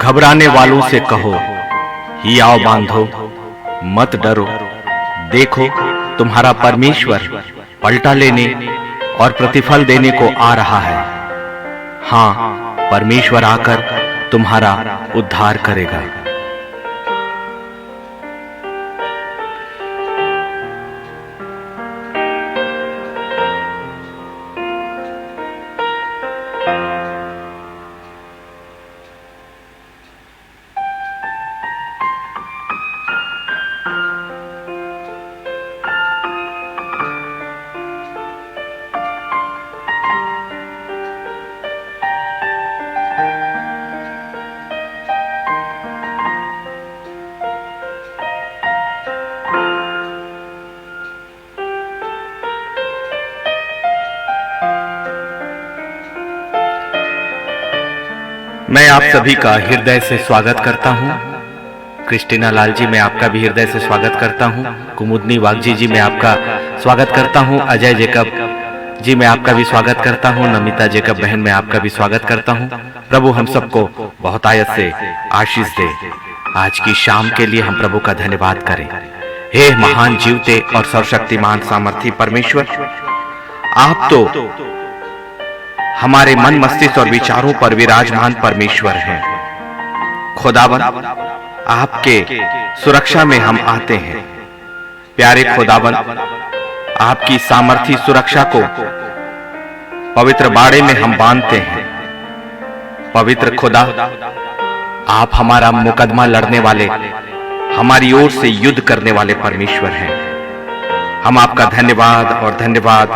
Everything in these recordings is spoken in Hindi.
घबराने वालों से कहो, हियाव बांधो, मत डरो। देखो, तुम्हारा परमेश्वर पलटा लेने और प्रतिफल देने को आ रहा है। हाँ, परमेश्वर आकर तुम्हारा उद्धार करेगा। मैं आप सभी का हृदय से स्वागत करता हूं। क्रिस्टीना लाल जी, मैं आपका भी हृदय से स्वागत करता हूं। कुमुदनी वागजी जी, मैं आपका स्वागत करता हूं। अजय जेकब जी, मैं आपका भी स्वागत करता हूं। नमिता जेकब बहन, मैं आपका भी स्वागत करता हूं। प्रभु हम सबको बहुत आयत से आशीष दे। आज की शाम के लिए हम प्रभु का धन्यवाद करें। हे महान जीवते और सर्वशक्तिमान सामर्थी परमेश्वर, आप तो हमारे मन, मस्तिष्क और विचारों पर विराजमान परमेश्वर हैं। खुदावन, आपके सुरक्षा में हम आते हैं। प्यारे खुदावन, आपकी सामर्थी सुरक्षा को पवित्र बाड़े में हम बांधते हैं। पवित्र खुदा, आप हमारा मुकदमा लड़ने वाले, हमारी ओर से युद्ध करने वाले परमेश्वर हैं। हम आपका धन्यवाद और धन्यवाद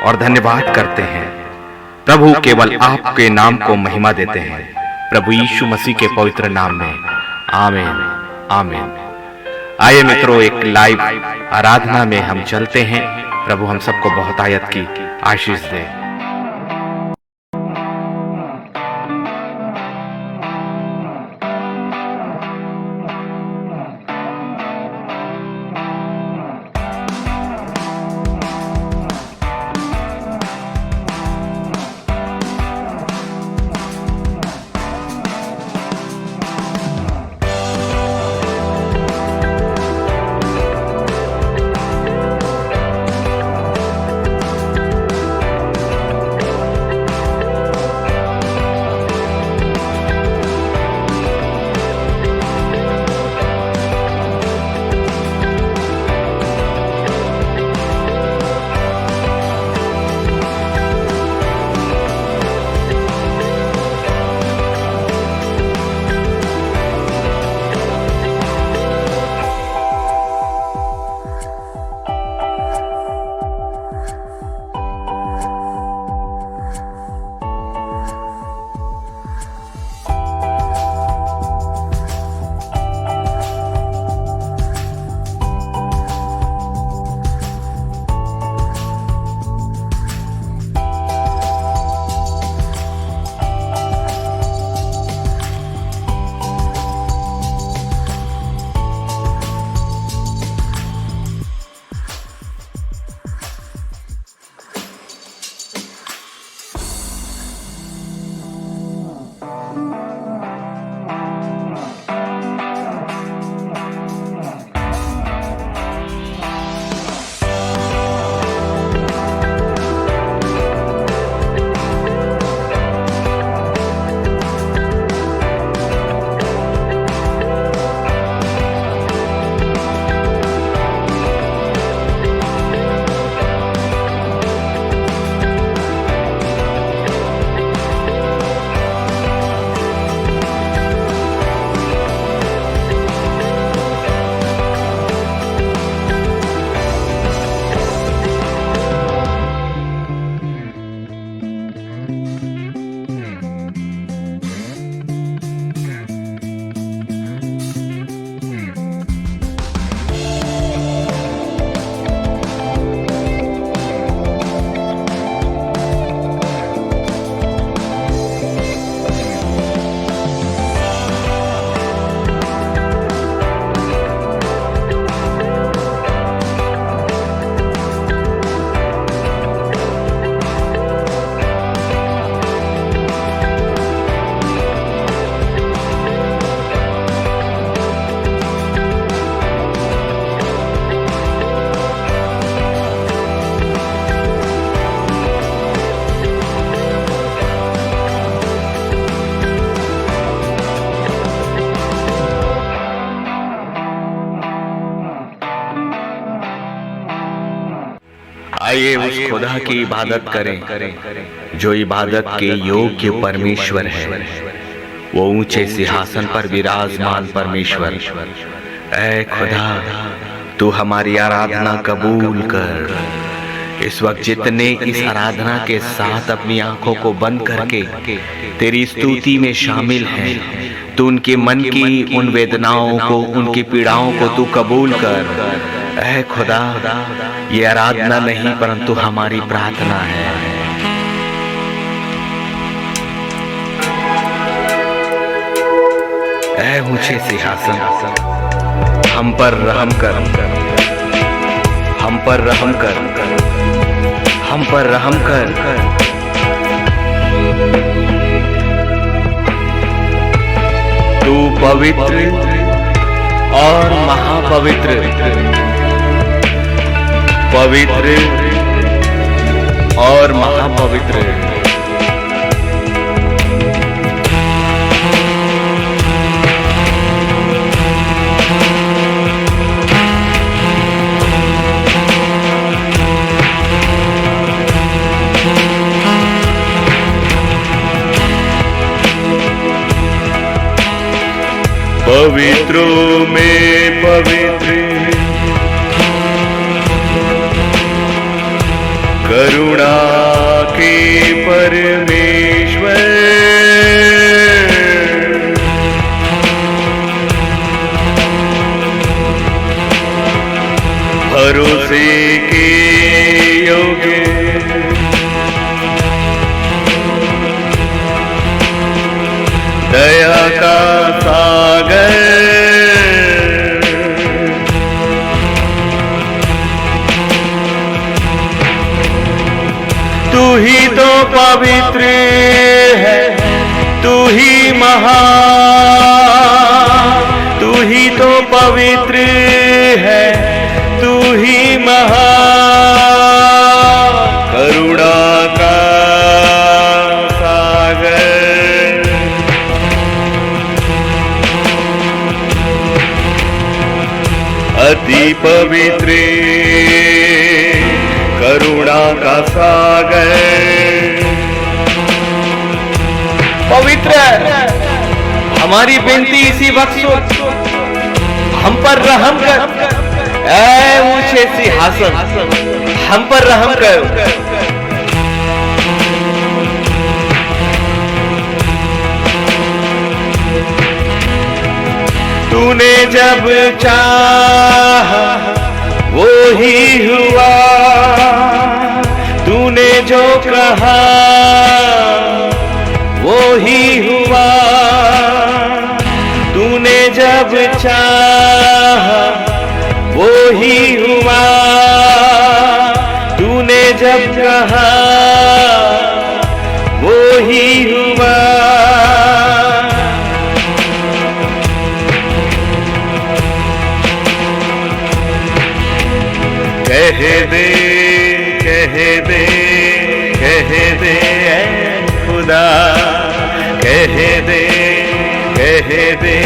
और धन्यवाद करते हैं। प्रभु, केवल आपके नाम को महिमा देते हैं। प्रभु यीशु मसीह के पवित्र नाम में आमीन, आमीन। आइए मित्रों, एक लाइव आराधना में हम चलते हैं। प्रभु हम सबको बहुत आयत की आशीष दे। आइए उस खुदा की इबादत करें जो इबादत के योग्य परमेश्वर है, वो ऊंचे सिंहासन पर विराजमान परमेश्वर। ऐ खुदा, तू हमारी आराधना कबूल कर। इस वक्त जितने इस आराधना के साथ अपनी आंखों को बंद करके तेरी स्तुति में शामिल हैं, तू उनके मन की उन वेदनाओं को, उनकी पीड़ाओं को तू कबूल कर। ऐ खुदा, ये आराधना नहीं परंतु हमारी प्रार्थना है। ऐ ऊंचे सिंहासन, हम पर रहम कर, हम पर रहम कर, हम पर रहम कर। तू पवित्र और महापवित्र, पवित्र और महापवित्र। पवित्रों में पवित्र, करुणा के परमेश्वर, भरोसे के योग्य, दया का सागर, तू ही तो पवित्र है, तू ही महान, तू ही तो पवित्र है, तू ही महान, करुणा का सागर, अति पवित्र, करुणा का सागर, पवित्र। हमारी बेनती इसी वक्त सुन, हम पर रहम कर। ऐ ऊंचे सिंहासन, हम पर रहम कर। तूने जब चाहा वो ही हुआ, तूने जो कहा वो ही हुआ, तूने जब चाहा वो ही हुआ, तूने जब कहा वो ही हुआ। कह दे, कह दे, कह दे ऐ खुदा, कह दे, कह दे,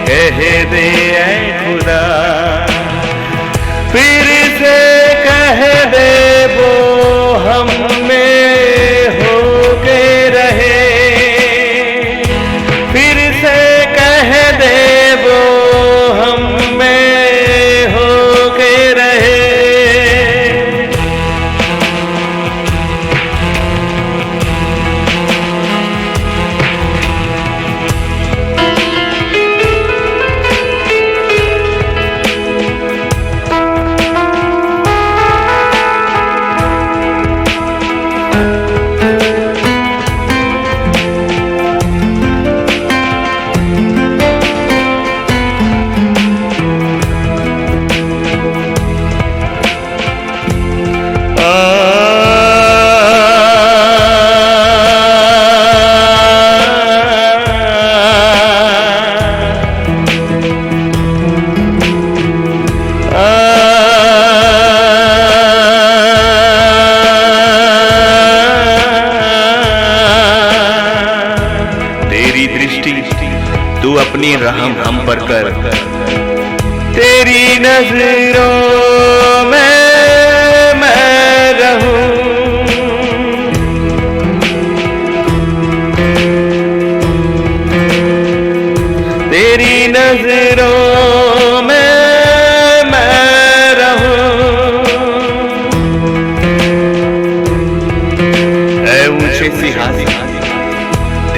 कह दे ऐ खुदा, फिर से कह दे वो हम में होके रहे, फिर से कह दे वो हम में होके रहे। तू अपनी रहम हम पर कर। तेरी नजरों में मैं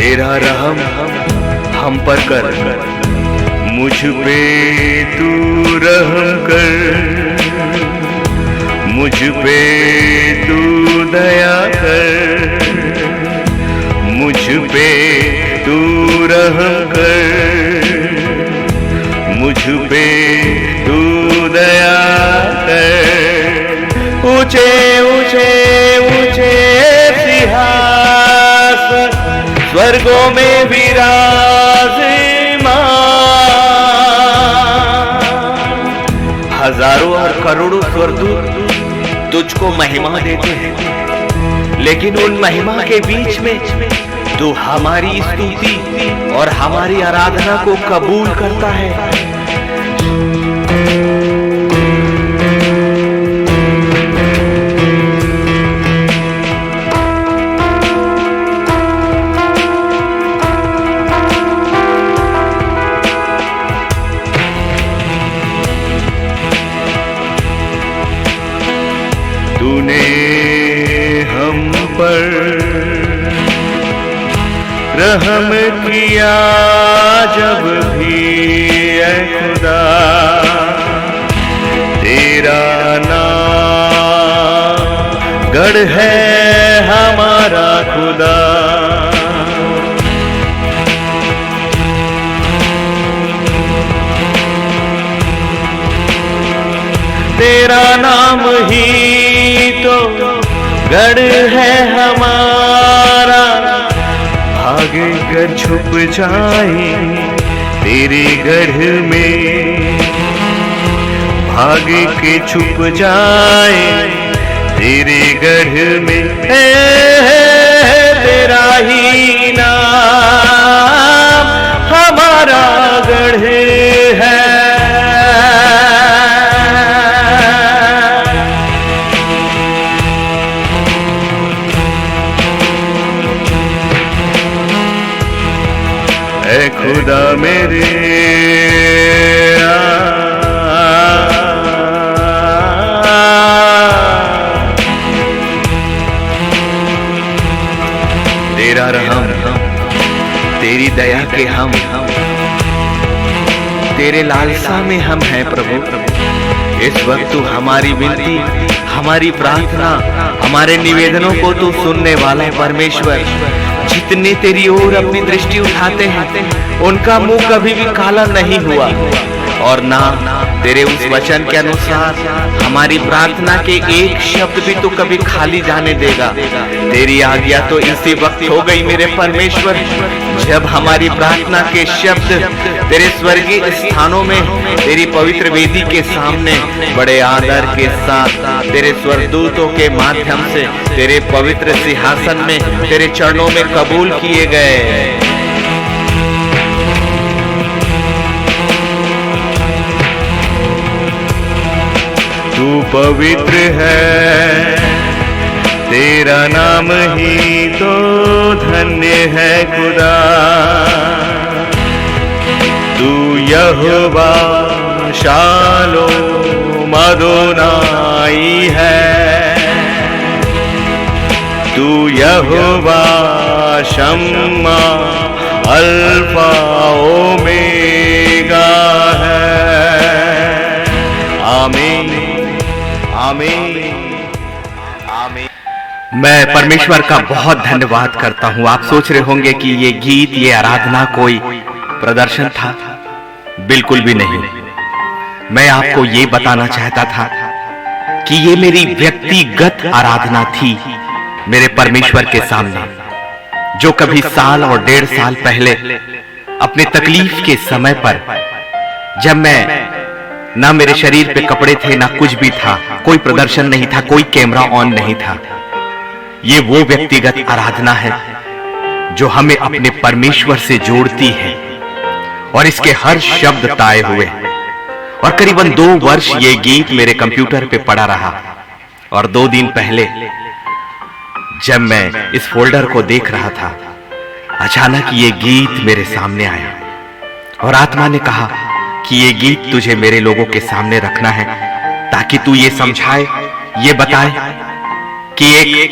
तेरा रहम हम पर कर, मुझ पे तू रहम कर, मुझ पे तू दया कर, मुझ पे तू रहम कर, मुझ पे तू दया कर। ऊंचे ऊंचे ऊंचे सिंहासन स्वर्गों में विराजमान, हजारों और करोड़ों स्वर्गदूत तुझको महिमा देते हैं, लेकिन उन महिमा के बीच में तू हमारी स्तुति और हमारी आराधना को कबूल करता है। तूने हम पर रहम किया जब भी ऐ खुदा, तेरा नाम गढ़ है हमारा खुदा। तेरा नाम ही तो गढ़ है हमारा, भाग कर छुप जाए तेरे गढ़ में, भाग के छुप जाए तेरे गढ़ में। तेरा ही नाम हमारा गढ़ है। ऐ खुदा मेरे तेरा रहम, तेरी दया के हम तेरे लालसा में हम हैं प्रभु। इस वक्त तू हमारी विनती, हमारी प्रार्थना, हमारे निवेदनों को तू सुनने वाला परमेश्वर। जितने तेरी ओर अपनी दृष्टि उठाते हैं उनका मुंह कभी भी काला नहीं हुआ, और ना तेरे उस वचन के अनुसार हमारी प्रार्थना के एक शब्द भी तू कभी खाली जाने देगा। तेरी आज्ञा तो इसी वक्त हो गई मेरे परमेश्वर, जब हमारी प्रार्थना के शब्द तेरे स्वर्गीय स्थानों में तेरी पवित्र वेदी के सामने बड़े आदर के साथ तेरे स्वर्गदूतों के माध्यम से तेरे पवित्र सिंहासन में तेरे चरणों में कबूल किए गए। तू पवित्र है, तेरा नाम ही तो धन्य है खुदा। तू यहोवा शालोम अदोनाई है, तू यहोवा शम्मा अल्फा ओमेगा है। आमीन आमीन आमीन। मैं परमेश्वर का बहुत धन्यवाद करता हूँ। आप सोच रहे होंगे कि ये गीत, ये आराधना कोई प्रदर्शन था। बिल्कुल भी नहीं। मैं आपको ये बताना चाहता था कि ये मेरी व्यक्तिगत आराधना थी मेरे परमेश्वर के सामने, जो कभी साल और 1.5 साल पहले अपने तकलीफ के समय पर, जब मैं ना मेरे शरीर पे कपड़े थे, ना कुछ भी था, कोई प्रदर्शन नहीं था, कोई कैमरा ऑन नहीं था। ये वो व्यक्तिगत आराधना है जो हमें अपने परमेश्वर से जोड़ती है, और इसके हर शब्द ताए हुए। और करीबन 2 वर्ष ये गीत मेरे कंप्यूटर पे पड़ा रहा, और 2 दिन पहले जब मैं इस फोल्डर को देख रहा था, अचानक ये गीत मेरे सामने आया, और आत्मा ने कहा कि ये गीत तुझे मेरे लोगों के सामने रखना है, ताकि तू ये समझाए, ये बताए कि एक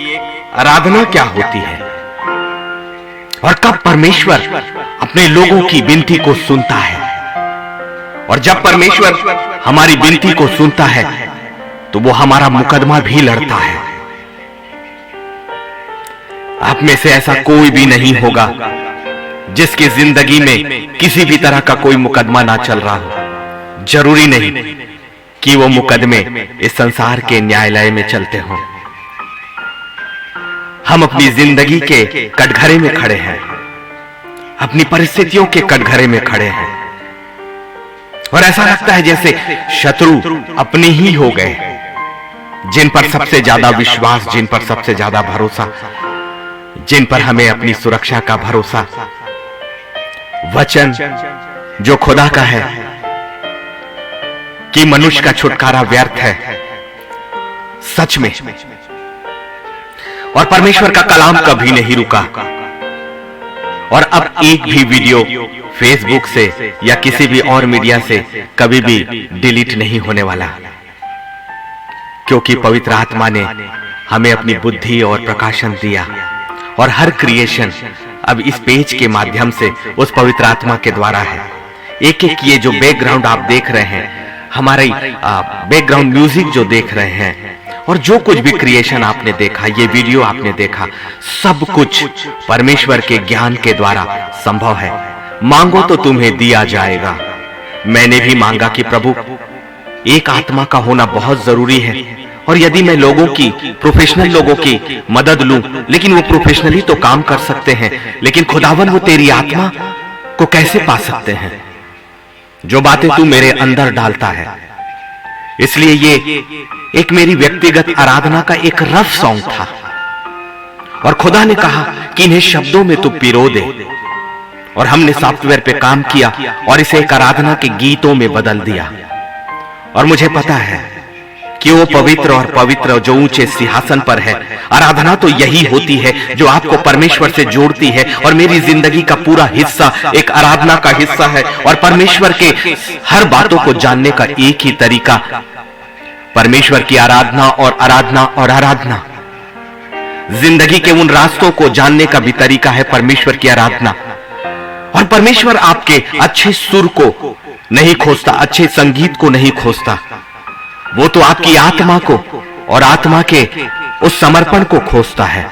आराधना क्या होती है। और कब परमेश्वर अपने लोगों की विनती को सुनता है। और जब परमेश्वर हमारी विनती को सुनता है तो वो हमारा मुकदमा भी लड़ता है। आप में से ऐसा कोई भी नहीं होगा जिसकी जिंदगी में किसी भी तरह का कोई मुकदमा ना चल रहा हो। जरूरी नहीं कि वो मुकदमे इस संसार के न्यायालय में चलते हों। हम अपनी जिंदगी के कटघरे में खड़े हैं, अपनी परिस्थितियों के कटघरे में खड़े हैं, और ऐसा लगता है जैसे शत्रु अपने ही हो गए, जिन पर सबसे ज्यादा विश्वास, जिन पर सबसे ज्यादा भरोसा, जिन पर हमें अपनी सुरक्षा का भरोसा। वचन जो खुदा का है कि मनुष्य का छुटकारा व्यर्थ है, सच में। और परमेश्वर का कलाम कभी नहीं रुका। और अब एक भी वीडियो फेसबुक से या किसी भी और मीडिया से कभी भी डिलीट नहीं होने वाला, क्योंकि पवित्र आत्मा ने हमें अपनी बुद्धि और प्रकाशन दिया। और हर क्रिएशन अब इस पेज के माध्यम से उस पवित्र आत्मा के द्वारा है। एक एक ये जो बैकग्राउंड आप देख रहे हैं, हमारे बैकग्राउंड म्यूजिक जो देख रहे हैं, और जो कुछ भी क्रिएशन आपने देखा, ये वीडियो आपने देखा, सब कुछ परमेश्वर के ज्ञान के द्वारा संभव है। मांगो तो तुम्हें दिया जाएगा। मैंने भी मांगा कि प्रभु, एक आत्मा का होना बहुत जरूरी है। और यदि मैं लोगों की, प्रोफेशनल लोगों की मदद लूं, लेकिन वो प्रोफेशनली तो काम कर सकते हैं, लेकिन खुदावन वो तेरी आत्मा को कैसे पा सकते हैं जो बातें तू मेरे अंदर डालता है। इसलिए ये एक मेरी व्यक्तिगत आराधना का एक रफ सॉन्ग था, और खुदा ने कहा कि इन्हें शब्दों में तू पिरो दे। और हमने सॉफ्टवेयर पे काम किया और इसे एक आराधना के गीतों में बदल दिया। और मुझे पता है कि वो पवित्र और पवित्र जो ऊंचे सिंहासन पर है, आराधना तो यही होती है जो आपको परमेश्वर से जोड़ती है। और मेरी जिंदगी का पूरा हिस्सा एक आराधना का हिस्सा है। और परमेश्वर के हर बातों को जानने का एक ही तरीका, परमेश्वर की आराधना और आराधना और आराधना। जिंदगी के उन रास्तों को जानने का भी तरीका है परमेश्वर की आराधना। और परमेश्वर आपके अच्छे सुर को नहीं खोजता, अच्छे संगीत को नहीं खोजता, वो तो आपकी आत्मा को और आत्मा के उस समर्पण को खोजता है।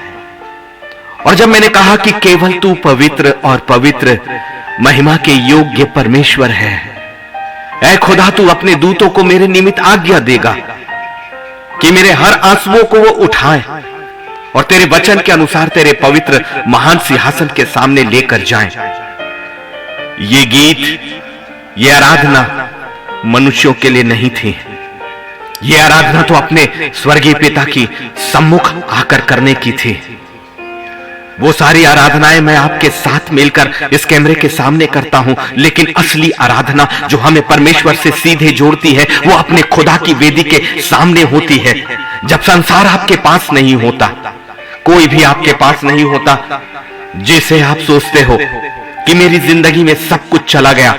और जब मैंने कहा कि केवल तू पवित्र और पवित्र महिमा के योग्य परमेश्वर है, ऐ खुदा तू अपने दूतों को मेरे निमित्त आज्ञा देगा कि मेरे हर आंसुओं को वो उठाएं और तेरे वचन के अनुसार तेरे पवित्र महान सिंहासन के सामने लेकर जाएं। ये गीत, ये आराधना मनुष्यों के लिए नहीं थी। ये आराधना तो अपने स्वर्गीय पिता की सम्मुख आकर करने की थी। वो सारी आराधनाएं मैं आपके साथ मिलकर इस कैमरे के सामने करता हूं, लेकिन असली आराधना जो हमें परमेश्वर से सीधे जोड़ती है, वो अपने खुदा की वेदी के सामने होती है। जब संसार आपके पास नहीं होता, कोई भी आपके पास नहीं होता, जिसे आप सोचते हो कि मेरी जिंदगी में सब कुछ चला गया,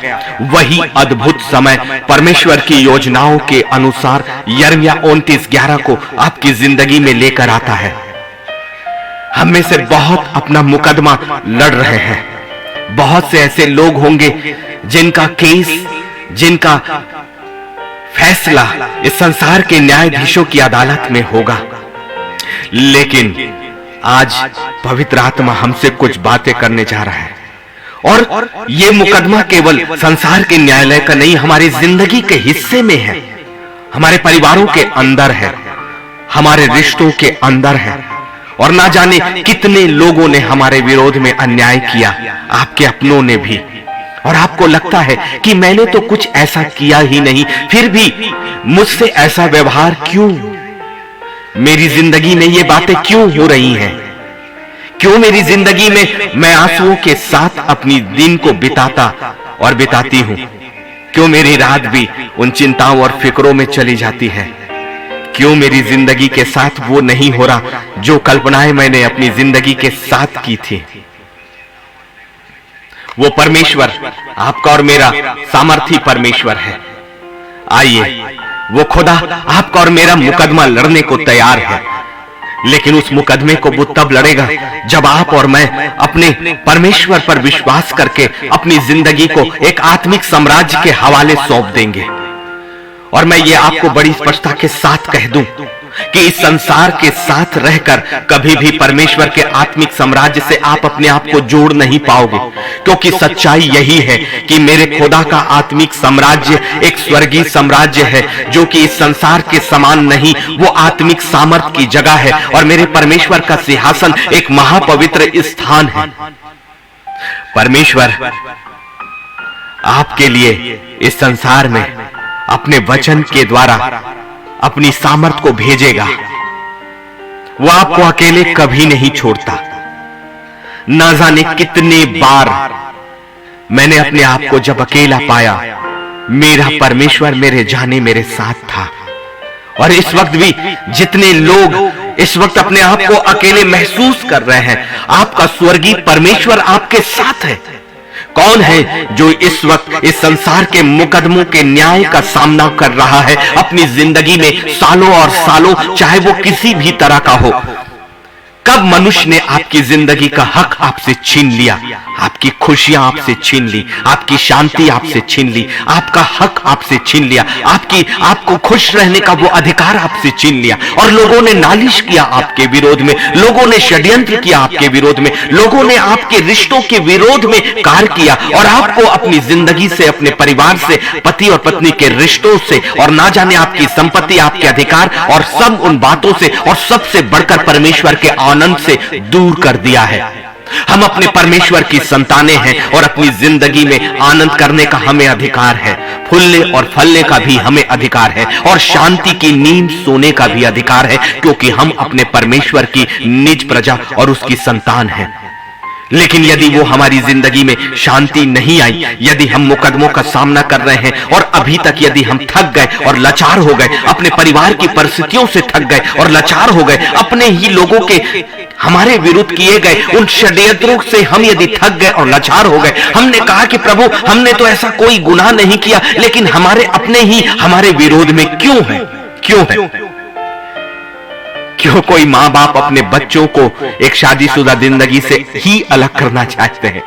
वही अद्भुत समय परमेश्वर की योजनाओं के अनुसार यिर्मयाह 29:11 को आपकी जिंदगी में लेकर आता है। हम में से बहुत अपना मुकदमा लड़ रहे हैं। बहुत से ऐसे लोग होंगे जिनका केस, जिनका फैसला इस संसार के न्यायाधीशों की अदालत में होगा। लेकिन आज पवित्र आत्मा हमसे कुछ बातें करने जा रहा है। और ये मुकदमा केवल संसार के न्यायालय का नहीं, हमारी जिंदगी के हिस्से में है, हमारे परिवारों के अंदर है, हमारे रिश्तों के अंदर है। और ना जाने कितने लोगों ने हमारे विरोध में अन्याय किया, आपके अपनों ने भी। और आपको लगता है कि मैंने तो कुछ ऐसा किया ही नहीं, फिर भी मुझसे ऐसा व्यवहार क्यों? मेरी जिंदगी में ये बातें क्यों हो रही हैं? क्यों मेरी जिंदगी में मैं आंसुओं के साथ अपनी दिन को बिताता और बिताती हूं? क्यों मेरी रात भी उन चिंताओं और फिक्रों में चली जाती है? क्यों मेरी जिंदगी के साथ वो नहीं हो रहा जो कल्पनाएं मैंने अपनी जिंदगी के साथ की थी? वो परमेश्वर आपका और मेरा सामर्थी परमेश्वर है। आइए, वो खुदा आपका और मेरा मुकदमा लड़ने को तैयार है। लेकिन उस मुकदमे को वो तब लड़ेगा जब आप और मैं अपने परमेश्वर पर विश्वास करके अपनी जिंदगी को एक आत्मिक साम्राज्य के हवाले सौंप देंगे। और मैं ये आपको बड़ी स्पष्टता के साथ कह दूं कि इस संसार के साथ रहकर कभी भी परमेश्वर के आत्मिक साम्राज्य से आप अपने आप को जोड़ नहीं पाओगे, क्योंकि सच्चाई यही है कि मेरे खुदा का आत्मिक साम्राज्य एक स्वर्गीय साम्राज्य है जो कि इस संसार के समान नहीं, वो आत्मिक सामर्थ की जगह है। और मेरे परमेश्वर का सिंहासन एक महापवित्र स्थान है। परमेश्वर आपके लिए इस संसार में अपने वचन के द्वारा अपनी सामर्थ को भेजेगा। वो आपको अकेले कभी नहीं छोड़ता। ना जाने कितने बार मैंने अपने आप को जब अकेला पाया, मेरा परमेश्वर मेरे जाने मेरे साथ था। और इस वक्त भी जितने लोग इस वक्त अपने आप को अकेले महसूस कर रहे हैं, आपका स्वर्गीय परमेश्वर आपके साथ है। कौन है जो इस वक्त इस संसार के मुकदमों के न्याय का सामना कर रहा है अपनी जिंदगी में सालों और सालों, चाहे वो किसी भी तरह का हो? कब मनुष्य ने आपकी जिंदगी का हक आपसे छीन लिया? आपकी खुशियां आपसे छीन ली, आपकी शांति आपसे छीन ली, आपका हक आपसे छीन लिया, आपको खुश रहने का वो अधिकार आपसे छीन लिया। और लोगों ने नालिश किया आपके विरोध में, लोगों ने षड्यंत्र किया आपके विरोध में, लोगों ने आपके रिश्तों के विरोध में कार्य किया और आपको अपनी जिंदगी से, अपने परिवार से, पति और पत्नी के रिश्तों से, और ना जाने आपकी संपत्ति, आपके अधिकार और सब उन बातों से, और सबसे बढ़कर परमेश्वर के आनंद से दूर कर दिया है। हम अपने परमेश्वर की संतानें हैं और अपनी जिंदगी में आनंद करने का हमें अधिकार है, फूलने और फलने का भी हमें अधिकार है, और शांति की नींद सोने का भी अधिकार है, क्योंकि हम अपने परमेश्वर की निज प्रजा और उसकी संतान हैं। लेकिन यदि वो हमारी जिंदगी में शांति नहीं आई, यदि हम मुकदमों का सामना कर रहे हैं और अभी तक यदि हम थक गए और लाचार हो गए, अपने परिवार की परिस्थितियों से थक गए और लाचार हो गए, अपने ही लोगों के हमारे विरुद्ध किए गए उन षड्यंत्रों से हम यदि थक गए और लाचार हो गए, हमने कहा कि प्रभु हमने तो ऐसा कोई गुनाह नहीं किया, लेकिन हमारे अपने ही हमारे विरोध में क्यों है? क्यों कोई माँ बाप अपने बच्चों को एक शादीशुदा जिंदगी से ही अलग करना चाहते हैं?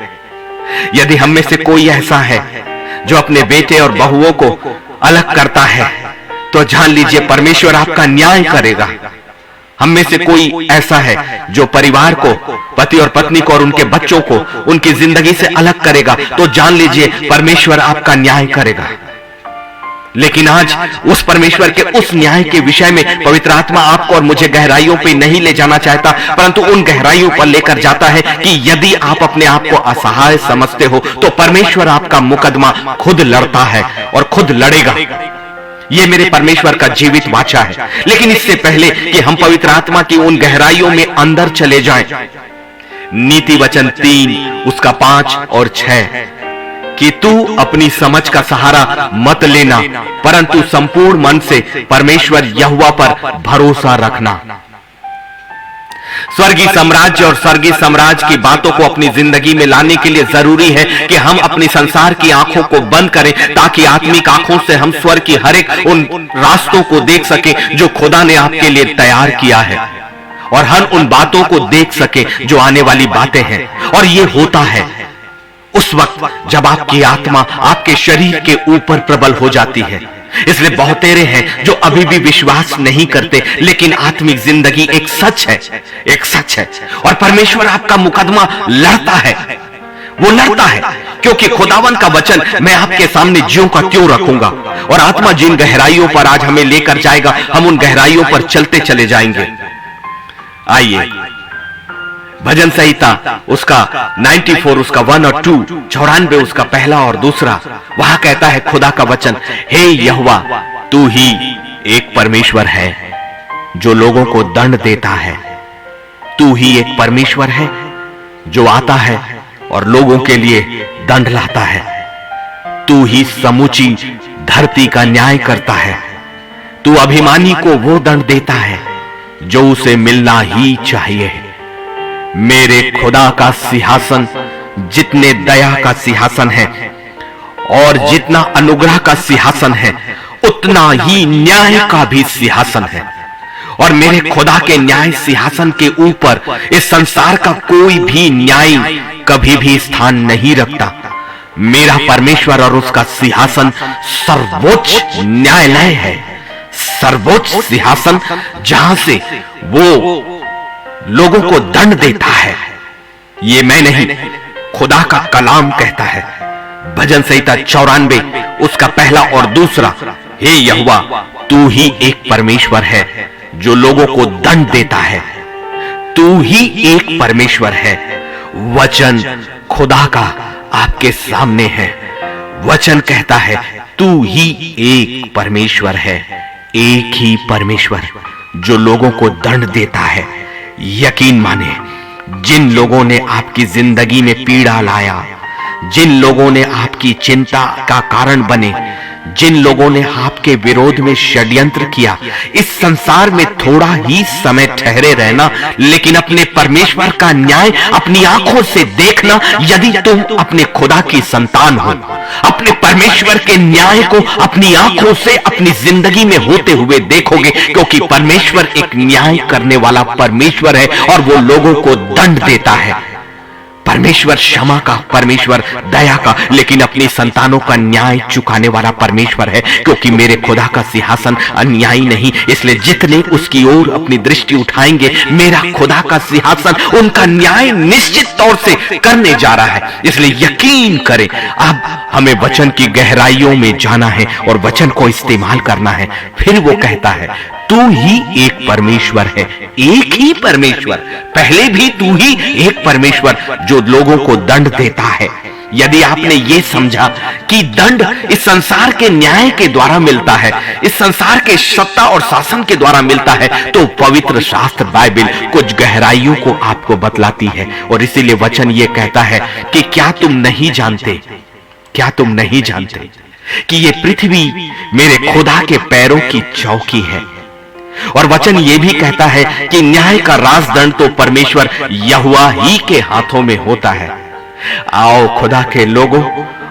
यदि हम में से कोई ऐसा है जो अपने बेटे और बहुओं को अलग करता है, तो जान लीजिए परमेश्वर आपका न्याय करेगा। हम में से कोई ऐसा है जो परिवार को, पति और पत्नी को और उनके बच्चों को उनकी जिंदगी से अलग करेगा, तो जान लीजिए परमेश्वर आपका न्याय करेगा। लेकिन आज उस परमेश्वर के उस न्याय के विषय में पवित्र आत्मा आपको और मुझे गहराइयों पे नहीं ले जाना चाहता, परंतु उन गहराइयों पर लेकर जाता है कि यदि आप अपने आप को असहाय समझते हो, तो परमेश्वर आपका मुकदमा खुद लड़ता है और खुद लड़ेगा। ये मेरे परमेश्वर का जीवित वाचा है। लेकिन इससे पहले कि हम पवित्र आत्मा की उन गहराइयों में अंदर चले जाएं, नीति वचन 3 उसका 5 और 6 कि तू अपनी समझ का सहारा मत लेना, परंतु संपूर्ण मन से परमेश्वर यहोवा पर भरोसा रखना। स्वर्गीय साम्राज्य और स्वर्गीय साम्राज्य की बातों को अपनी जिंदगी में लाने के लिए जरूरी है कि हम अपनी संसार की आंखों को बंद करें, ताकि आत्मिक आंखों से हम स्वर्ग की हर एक उन रास्तों को देख सके जो खुदा ने आपके लिए तैयार किया है, और हम उन बातों को देख सके जो आने वाली बातें हैं। और ये होता है उस वक्त जब आपकी आत्मा आपके शरीर के ऊपर प्रबल हो जाती है। इसलिए बहुतेरे हैं जो अभी भी विश्वास नहीं करते, लेकिन आत्मिक जिंदगी एक सच है और परमेश्वर आपका मुकदमा लड़ता है। वो लड़ता है क्योंकि खुदावन का वचन मैं आपके सामने ज्यों का त्यों रखूंगा, और आत्मा जिन गहराइयों पर आज हमें लेकर जाएगा, हम उन गहराइयों पर चलते चले जाएंगे। आइए भजन संहिता उसका 94 उसका 1 और 2, 94 उसका पहला और दूसरा, वहां कहता है खुदा का वचन, हे यहोवा तू ही एक परमेश्वर है जो लोगों को दंड देता है। तू ही एक परमेश्वर है जो आता है और लोगों के लिए दंड लाता है। तू ही समूची धरती का न्याय करता है। तू अभिमानी को वो दंड देता है जो उसे मिलना ही चाहिए। मेरे खुदा का सिंहासन जितने दया का सिंहासन है और जितना अनुग्रह का सिंहासन है, उतना ही न्याय का भी सिंहासन है। और मेरे खुदा के न्याय सिंहासन के ऊपर इस संसार का कोई भी न्याय कभी भी स्थान नहीं रखता। मेरा परमेश्वर और उसका सिंहासन सर्वोच्च न्यायालय है, सर्वोच्च सिंहासन, जहां से वो लोगों को दंड देता है। ये मैं नहीं, खुदा का कलाम कहता है। भजन संहिता 94 उसका पहला और दूसरा, हे यहोवा तू ही एक परमेश्वर है जो लोगों को दंड देता है, तू ही एक परमेश्वर है। वचन खुदा का आपके सामने है। वचन कहता है तू ही एक परमेश्वर है, एक ही परमेश्वर जो लोगों को दंड देता है। यकीन माने, जिन लोगों ने आपकी जिंदगी में पीड़ा लाया, जिन लोगों ने आपकी चिंता का कारण बने, जिन लोगों ने आपके विरोध में षड्यंत्र किया, इस संसार में थोड़ा ही समय ठहरे रहना, लेकिन अपने परमेश्वर का न्याय अपनी आंखों से देखना। यदि तुम अपने खुदा की संतान हो, अपने परमेश्वर के न्याय को अपनी आंखों से अपनी जिंदगी में होते हुए देखोगे, क्योंकि परमेश्वर एक न्याय करने वाला परमेश्वर है और वो लोगों को दंड देता है। परमेश्वर क्षमा का, परमेश्वर दया का, लेकिन अपनी संतानों का न्याय चुकाने वाला परमेश्वर है, क्योंकि मेरे खुदा का सिंहासन अन्यायी नहीं। इसलिए जितने उसकी ओर अपनी दृष्टि उठाएंगे, मेरा खुदा का सिंहासन उनका न्याय निश्चित तौर से करने जा रहा है। इसलिए यकीन करें, अब हमें वचन की गहराइयों में जाना है और वचन को इस्तेमाल करना है। फिर वो कहता है तू ही एक परमेश्वर है, एक ही परमेश्वर, पहले भी तू ही एक परमेश्वर जो लोगों को दंड देता है। यदि आपने ये समझा कि दंड इस संसार के न्याय के द्वारा मिलता है, इस संसार के सत्ता और शासन के द्वारा मिलता है, तो पवित्र शास्त्र बाइबल कुछ गहराइयों को आपको बतलाती है। और इसीलिए वचन ये कहता है कि क्या तुम नहीं जानते, क्या तुम नहीं जानते कि ये पृथ्वी मेरे खुदा के पैरों की चौकी है। और वचन ये भी कहता है कि न्याय का राजदंड तो परमेश्वर यहोवा ही के हाथों में होता है। आओ खुदा के लोगों,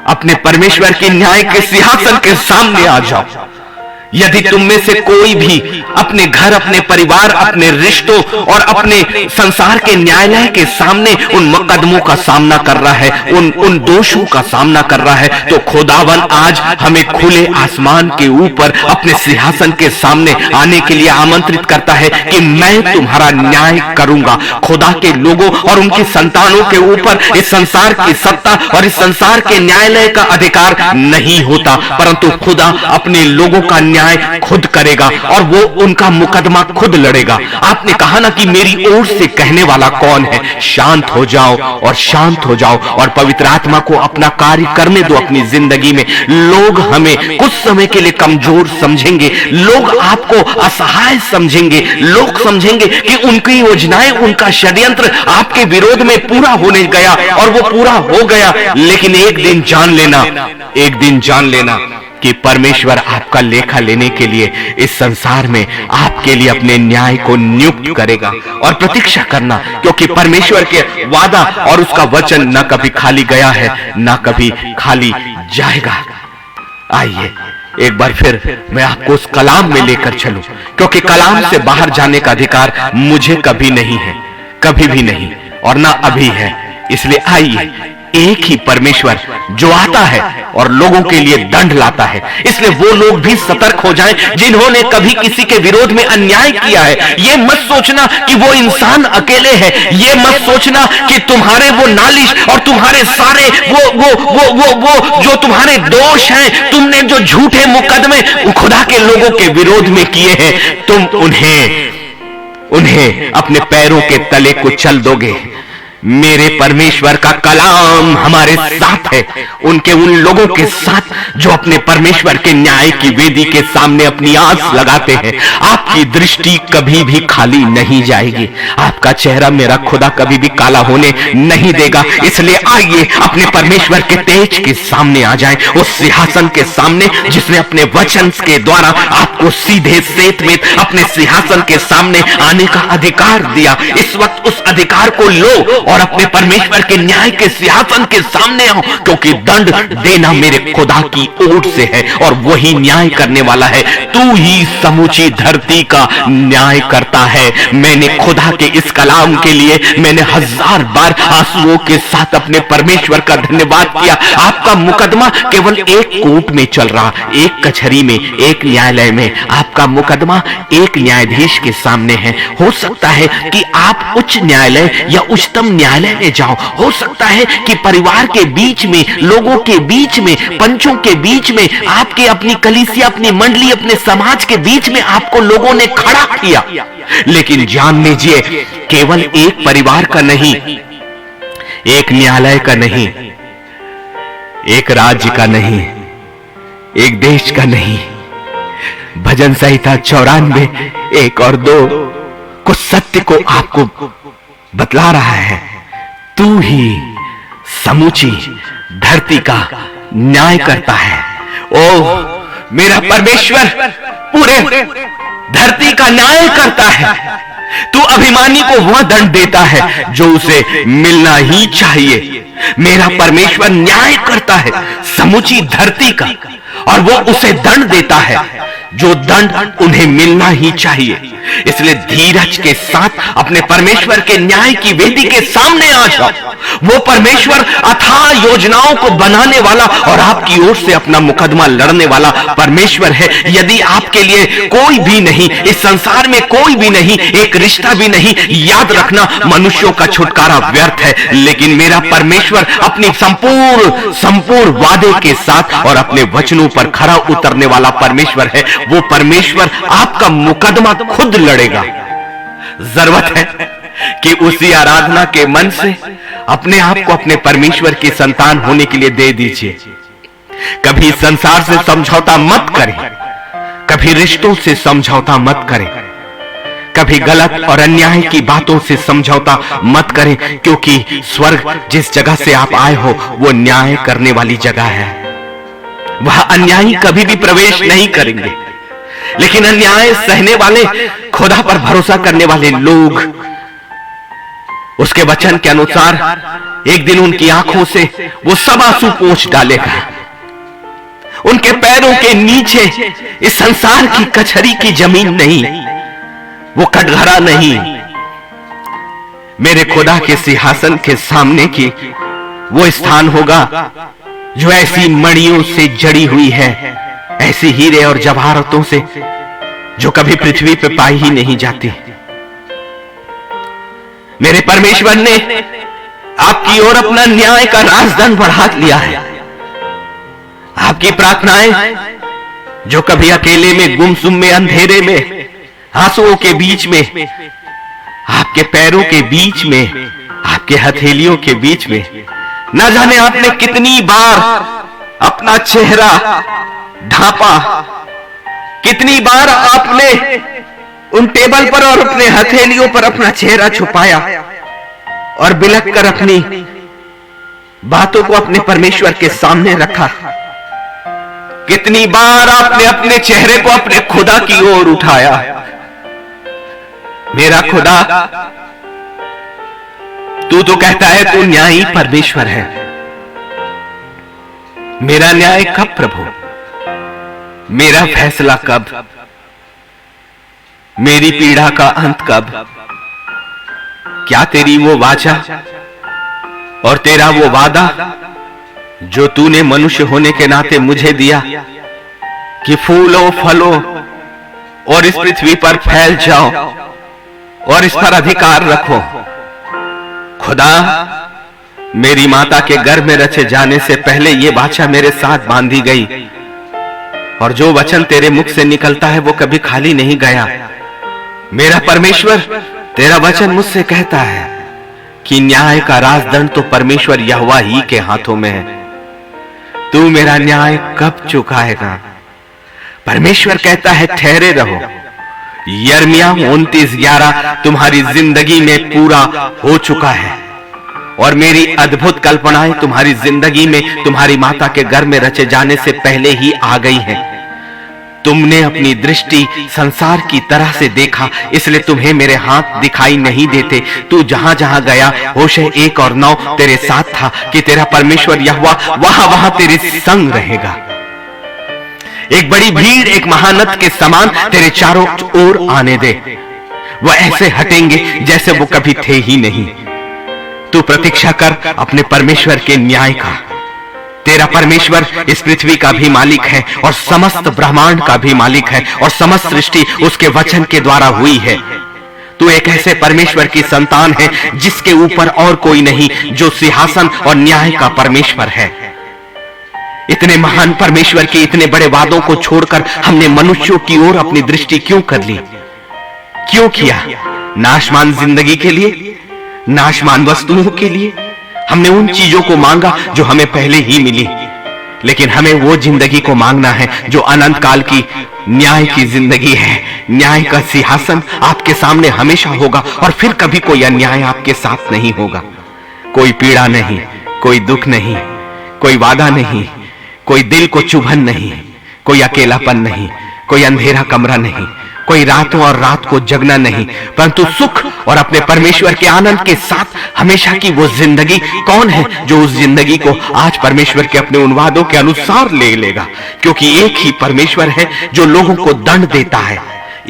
अपने परमेश्वर के न्याय के सिंहासन के सामने आ जाओ। यदि तुम में से कोई भी अपने घर, अपने परिवार, अपने रिश्तों और अपने संसार के न्यायालय के सामने उन मुकदमों का सामना कर रहा है, उन दोषों का सामना कर रहा है, तो खुदावन आज हमें खुले आसमान के ऊपर अपने सिंहासन के सामने आने के लिए आमंत्रित करता है कि मैं तुम्हारा न्याय करूंगा। खुदा के लोगों और उनकी संतानों के ऊपर इस संसार की सत्ता और इस संसार के न्यायालय का अधिकार नहीं होता, परंतु खुदा अपने लोगों का न्याय खुद करेगा और वो उनका मुकदमा खुद लड़ेगा। आपने कहा ना कि मेरी ओर से कहने वाला कौन है? शांत हो जाओ और शांत हो जाओ और पवित्र आत्मा को अपना कार्य करने दो अपनी जिंदगी में। लोग हमें कुछ समय के लिए कमजोर समझेंगे, लोग आपको असहाय समझेंगे, लोग समझेंगे कि उनकी योजनाएं, उनका षड्यंत्र आपके विरोध में पूरा होने गया और वो पूरा हो गया। लेकिन एक दिन जान लेना, एक दिन जान लेना कि परमेश्वर आपका लेखा लेने के लिए इस संसार में आपके लिए अपने न्याय को नियुक्त करेगा। और प्रतीक्षा करना, क्योंकि परमेश्वर के वादा और उसका वचन न कभी खाली गया है, न कभी खाली जाएगा। आइए एक बार फिर मैं आपको उस कलाम में लेकर चलूं, क्योंकि कलाम से बाहर जाने का अधिकार मुझे कभी नहीं है, कभी भी नहीं, और ना अभी है। इसलिए आइए, एक ही परमेश्वर जो आता है और लोगों के लिए दंड लाता है। इसलिए वो लोग भी सतर्क हो जाएं जिन्होंने कभी किसी के विरोध में अन्याय किया है। ये मत सोचना कि वो इंसान अकेले है, ये मत सोचना कि तुम्हारे वो नालिश और तुम्हारे सारे वो जो तुम्हारे दोष हैं, तुमने जो झूठे मुकदमे खुदा के लोगों के विरोध में किए हैं, तुम उन्हें अपने पैरों के तले कुचल दोगे। मेरे परमेश्वर का कलाम हमारे साथ है, उनके उन लोगों के साथ जो अपने परमेश्वर के न्याय की वेदी के सामने अपनी आस लगाते हैं। आपकी दृष्टि कभी भी खाली नहीं जाएगी, आपका चेहरा मेरा खुदा कभी भी काला होने नहीं देगा। इसलिए आइए अपने परमेश्वर के तेज के सामने आ जाएं, उस सिंहासन के सामने जिसने अपने वचन के द्वारा आपको सीधे समेत अपने सिंहासन के सामने आने का अधिकार दिया। इस वक्त उस अधिकार को लो और अपने परमेश्वर के न्याय के सिंहासन के सामने आओ, क्योंकि दंड देना मेरे खुदा की ओर से है और वही न्याय करने वाला है। तू ही समूची धरती का न्याय करता है। मैंने खुदा के इस कलाम के लिए मैंने 1000 बार आंसुओं के साथ अपने परमेश्वर का धन्यवाद किया। आपका मुकदमा केवल एक कोर्ट में चल रहा, एक कचहरी में, एक न्यायालय में। आपका मुकदमा एक न्यायाधीश के सामने है। हो सकता है कि आप उच्च न्यायालय या उच्चतम न्यायालय में जाओ। हो सकता है कि परिवार के बीच में, लोगों के बीच में, पंचों के बीच में, आपके अपनी कलीसिया, अपनी मंडली, अपने समाज के बीच में आपको लोगों ने खड़ा किया। लेकिन जान लीजिए, केवल एक परिवार का नहीं, एक न्यायालय का नहीं, एक राज्य का नहीं, एक देश का नहीं, भजन संहिता 94 1 और 2 कुछ सत्य को आपको बतला रहा है। तू ही समूची धरती का न्याय करता है। ओ मेरा परमेश्वर पूरे धरती का न्याय करता है। तू अभिमानी को वह दंड देता है जो उसे मिलना ही चाहिए। मेरा परमेश्वर न्याय करता है समूची धरती का, और वो उसे दंड देता है जो दंड उन्हें मिलना ही चाहिए। इसलिए धीरज के साथ अपने परमेश्वर के न्याय की वेदी के सामने आ जाओ। वो परमेश्वर अथाह योजनाओं को बनाने वाला और आपकी ओर से अपना मुकदमा लड़ने वाला परमेश्वर है। यदि आपके लिए कोई भी नहीं, इस संसार में कोई भी नहीं, एक रिश्ता भी नहीं, याद रखना मनुष्यों का छुटकारा व्यर्थ है। लेकिन मेरा परमेश्वर अपनी संपूर्ण वादे के साथ और अपने वचनों पर खरा उतरने वाला परमेश्वर है। वो परमेश्वर आपका मुकदमा खुद लड़ेगा। जरूरत है कि उसी आराधना के मन से अपने आप को अपने परमेश्वर की संतान होने के लिए दे दीजिए। कभी संसार से समझौता मत करें, कभी रिश्तों से समझौता मत करें, कभी गलत और अन्याय की बातों से समझौता मत करें, क्योंकि स्वर्ग जिस जगह से आप आए हो वो न्याय करने वाली जगह है। वह अन्यायी कभी भी प्रवेश नहीं करेंगे। लेकिन अन्याय सहने वाले, खुदा पर भरोसा करने वाले लोग, उसके वचन के अनुसार एक दिन उनकी आंखों से वो सब आंसू पोंछ डालेगा। उनके पैरों के नीचे इस संसार की कचहरी की जमीन नहीं, वो कटघरा नहीं, मेरे खुदा के सिंहासन के सामने की वो स्थान होगा जो ऐसी मणियों से जड़ी हुई है, ऐसी हीरे और जवाहरातों से जो कभी पृथ्वी पे पाई ही नहीं जाती। मेरे परमेश्वर ने आपकी ओर अपना न्याय का राजदंड बढ़ा लिया है। आपकी प्रार्थनाएं जो कभी अकेले में, गुमसुम में, अंधेरे में, आंसुओं के बीच में, आपके पैरों के बीच में, आपके हथेलियों के बीच में, ना जाने आपने कितनी बार अपना चेहरा ढांपा, कितनी बार आपने उन टेबल पर और अपने हथेलियों पर अपना चेहरा छुपाया और बिलख कर अपनी बातों को अपने परमेश्वर के सामने रखा। कितनी बार आपने अपने चेहरे को अपने खुदा की ओर उठाया। मेरा खुदा, तू तो कहता है तू न्यायी परमेश्वर है। मेरा न्याय कब प्रभु? मेरा फैसला कब? मेरी पीड़ा का अंत कब? क्या तेरी वो वाचा और तेरा वो वादा जो तूने मनुष्य होने के नाते मुझे दिया कि फूलो फलो और इस पृथ्वी पर फैल जाओ और इस पर अधिकार रखो। खुदा, मेरी माता के गर्भ में रचे जाने से पहले ये वाचा मेरे साथ बांधी गई, और जो वचन तेरे मुख से निकलता है वो कभी खाली नहीं गया। मेरा परमेश्वर, तेरा वचन मुझसे कहता है कि न्याय का राजदंड तो परमेश्वर यहोवा ही के हाथों में है। तू मेरा न्याय कब चुकाएगा? परमेश्वर कहता है ठहरे रहो। यिर्मयाह 29:11 तुम्हारी जिंदगी में पूरा हो चुका है और मेरी अद्भुत कल्पनाएं तुम्हारी जिंदगी में तुम्हारी माता के गर्भ में रचे जाने से पहले ही आ गई हैं। तुमने अपनी दृष्टि संसार की तरह से देखा, इसलिए तुम्हें मेरे हाथ दिखाई नहीं देते। तू जहां जहां गया, होशे 1 और 9 तेरे साथ था कि तेरा परमेश्वर यहोवा वहां वहां तेरे संग रहेगा। एक बड़ी भीड़ एक महानद के समान तेरे चारों ओर आने दे। वह ऐसे हटेंगे जैसे वो कभी थे ही नहीं। तू प्रतीक्षा कर अपने परमेश्वर के न्याय का। तेरा परमेश्वर इस पृथ्वी का भी मालिक है और समस्त ब्रह्मांड का भी मालिक है, और समस्त सृष्टि उसके वचन के द्वारा हुई है। तू एक ऐसे परमेश्वर की संतान है जिसके ऊपर और कोई नहीं, जो सिंहासन और न्याय का परमेश्वर है। इतने महान परमेश्वर के इतने बड़े वादों को छोड़कर हमने मनुष्यों की ओर अपनी दृष्टि क्यों कर ली? क्यों किया? नाशमान जिंदगी के लिए, नाशमान वस्तुओं के लिए हमने उन चीजों को मांगा जो हमें पहले ही मिली। लेकिन हमें वो जिंदगी को मांगना है जो अनंत काल की न्याय की जिंदगी है। न्याय का सिंहासन आपके सामने हमेशा होगा और फिर कभी कोई अन्याय आपके साथ नहीं होगा। कोई पीड़ा नहीं, कोई दुख नहीं, कोई वादा नहीं, कोई दिल को चुभन नहीं, कोई अकेलापन नहीं, कोई अंधेरा कमरा नहीं, कोई रातों और रात को जगना नहीं, परंतु सुख और अपने परमेश्वर के आनंद के साथ हमेशा की वो जिंदगी। कौन है जो उस जिंदगी को आज परमेश्वर के अपने उन वादों के अनुसार ले लेगा? क्योंकि एक ही परमेश्वर है जो लोगों को दंड देता है।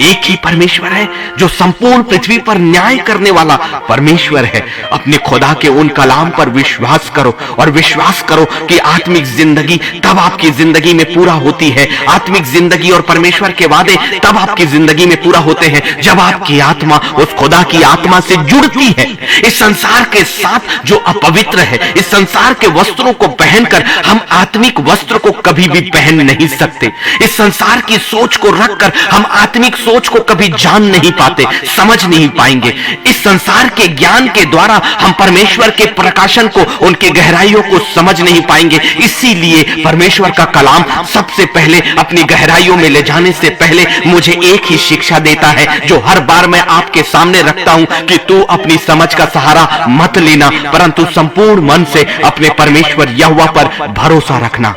एक ही परमेश्वर है जो संपूर्ण पृथ्वी पर न्याय करने वाला परमेश्वर है। अपने खुदा के उन कलाम पर विश्वास करो और विश्वास करो कि आत्मिक जिंदगी तब आपकी जिंदगी में पूरा होती है। आत्मिक जिंदगी और परमेश्वर के वादे तब आपकी जिंदगी में पूरा होते हैं जब आपकी आत्मा उस खुदा की आत्मा से जुड़ती है। इस संसार के साथ जो अपवित्र है, इस संसार के वस्त्रों को पहनकर हम आत्मिक वस्त्र को कभी भी पहन नहीं सकते। इस संसार की सोच को रखकर हम आत्मिक सोच को कभी जान नहीं पाते, समझ नहीं पाएंगे। इस संसार के ज्ञान के द्वारा हम परमेश्वर के प्रकाशन को, उनके गहराइयों को समझ नहीं पाएंगे। इसीलिए परमेश्वर का कलाम सबसे पहले अपनी गहराइयों में ले जाने से पहले मुझे एक ही शिक्षा देता है जो हर बार मैं आपके सामने रखता हूं कि तू अपनी समझ का सहारा मत लेना, परंतु संपूर्ण मन से अपने परमेश्वर यहोवा पर भरोसा रखना।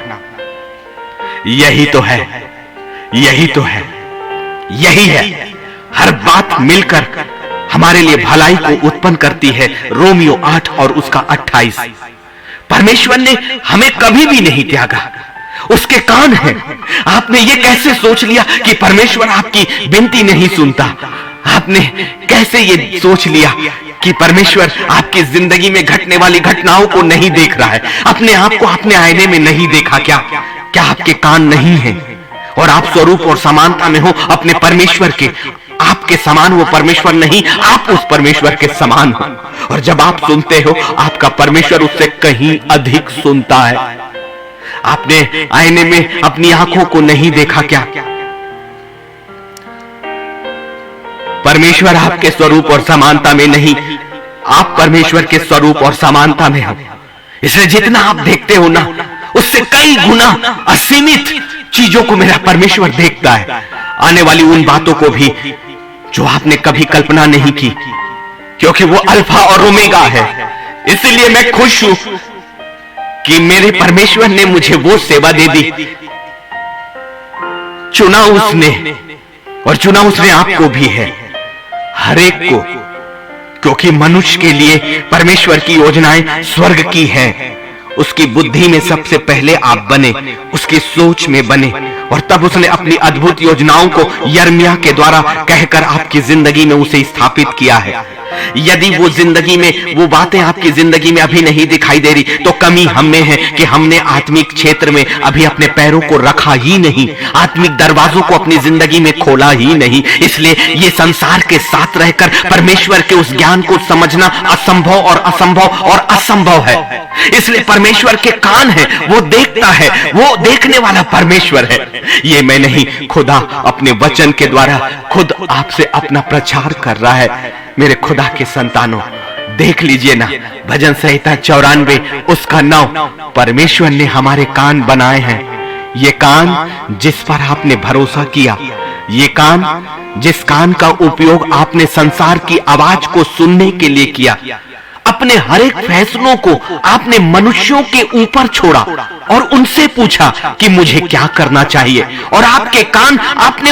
यही तो है, यही तो है, यही है। हर बात मिलकर हमारे लिए भलाई को उत्पन्न करती है। रोमियो 8 और उसका 28। परमेश्वर ने हमें कभी भी नहीं त्यागा, उसके कान हैं। आपने ये कैसे सोच लिया कि परमेश्वर आपकी विनती नहीं सुनता? आपने कैसे ये सोच लिया कि परमेश्वर आपकी जिंदगी में घटने वाली घटनाओं को नहीं देख रहा है? अपने आप को अपने आईने में नहीं देखा क्या? क्या आपके कान नहीं हैं? और आप स्वरूप और समानता में हो अपने परमेश्वर के। आपके समान वो परमेश्वर नहीं, आप उस परमेश्वर के समान हो। और जब आप सुनते हो, आपका परमेश्वर उससे कहीं अधिक सुनता है। आपने आईने में अपनी आंखों को नहीं देखा क्या? परमेश्वर आपके स्वरूप और समानता में नहीं, आप परमेश्वर के स्वरूप और समानता में हो। इसलिए जितना आप देखते हो ना, उससे कई गुना असीमित चीजों को मेरा परमेश्वर देखता है। आने वाली उन बातों को भी जो आपने कभी कल्पना नहीं की, क्योंकि वो अल्फा और ओमेगा है। इसलिए मैं खुश हूं कि मेरे परमेश्वर ने मुझे वो सेवा दे दी। चुना उसने, और चुना उसने आपको भी है, हर एक को, क्योंकि मनुष्य के लिए परमेश्वर की योजनाएं स्वर्ग की हैं। उसकी बुद्धि में सबसे पहले आप बने, उसकी सोच में बने, और तब उसने अपनी अद्भुत योजनाओं को यिर्मयाह के द्वारा कहकर आपकी जिंदगी में उसे स्थापित किया है। यदि वो जिंदगी में वो बातें आपकी जिंदगी में अभी नहीं दिखाई दे रही, तो कमी हम में है कि हमने आत्मिक क्षेत्र में अभी अपने पैरों को रखा ही नहीं, आत्मिक दरवाजों को अपनी जिंदगी में खोला ही नहीं। इसलिए ये संसार के साथ रहकर परमेश्वर के उस ज्ञान को समझना असंभव और असंभव और असंभव है। इसलिए परमेश्वर के कान है, वो देखता है, वो देखने वाला परमेश्वर है। ये मैं नहीं, खुदा अपने वचन के द्वारा खुद आपसे अपना प्रचार कर रहा है। मेरे खुदा के संतानों, देख लीजिए ना, भजन संहिता 94 उसका 9, परमेश्वर ने हमारे कान बनाए हैं। ये कान जिस पर आपने भरोसा किया, ये कान जिस कान का उपयोग आपने संसार की आवाज को सुनने के लिए किया, अपने हर एक फैसलों को आपने मनुष्यों के ऊपर छोड़ा। और उनसे पूछा कि मुझे क्या करना चाहिए, और आपके कान आपने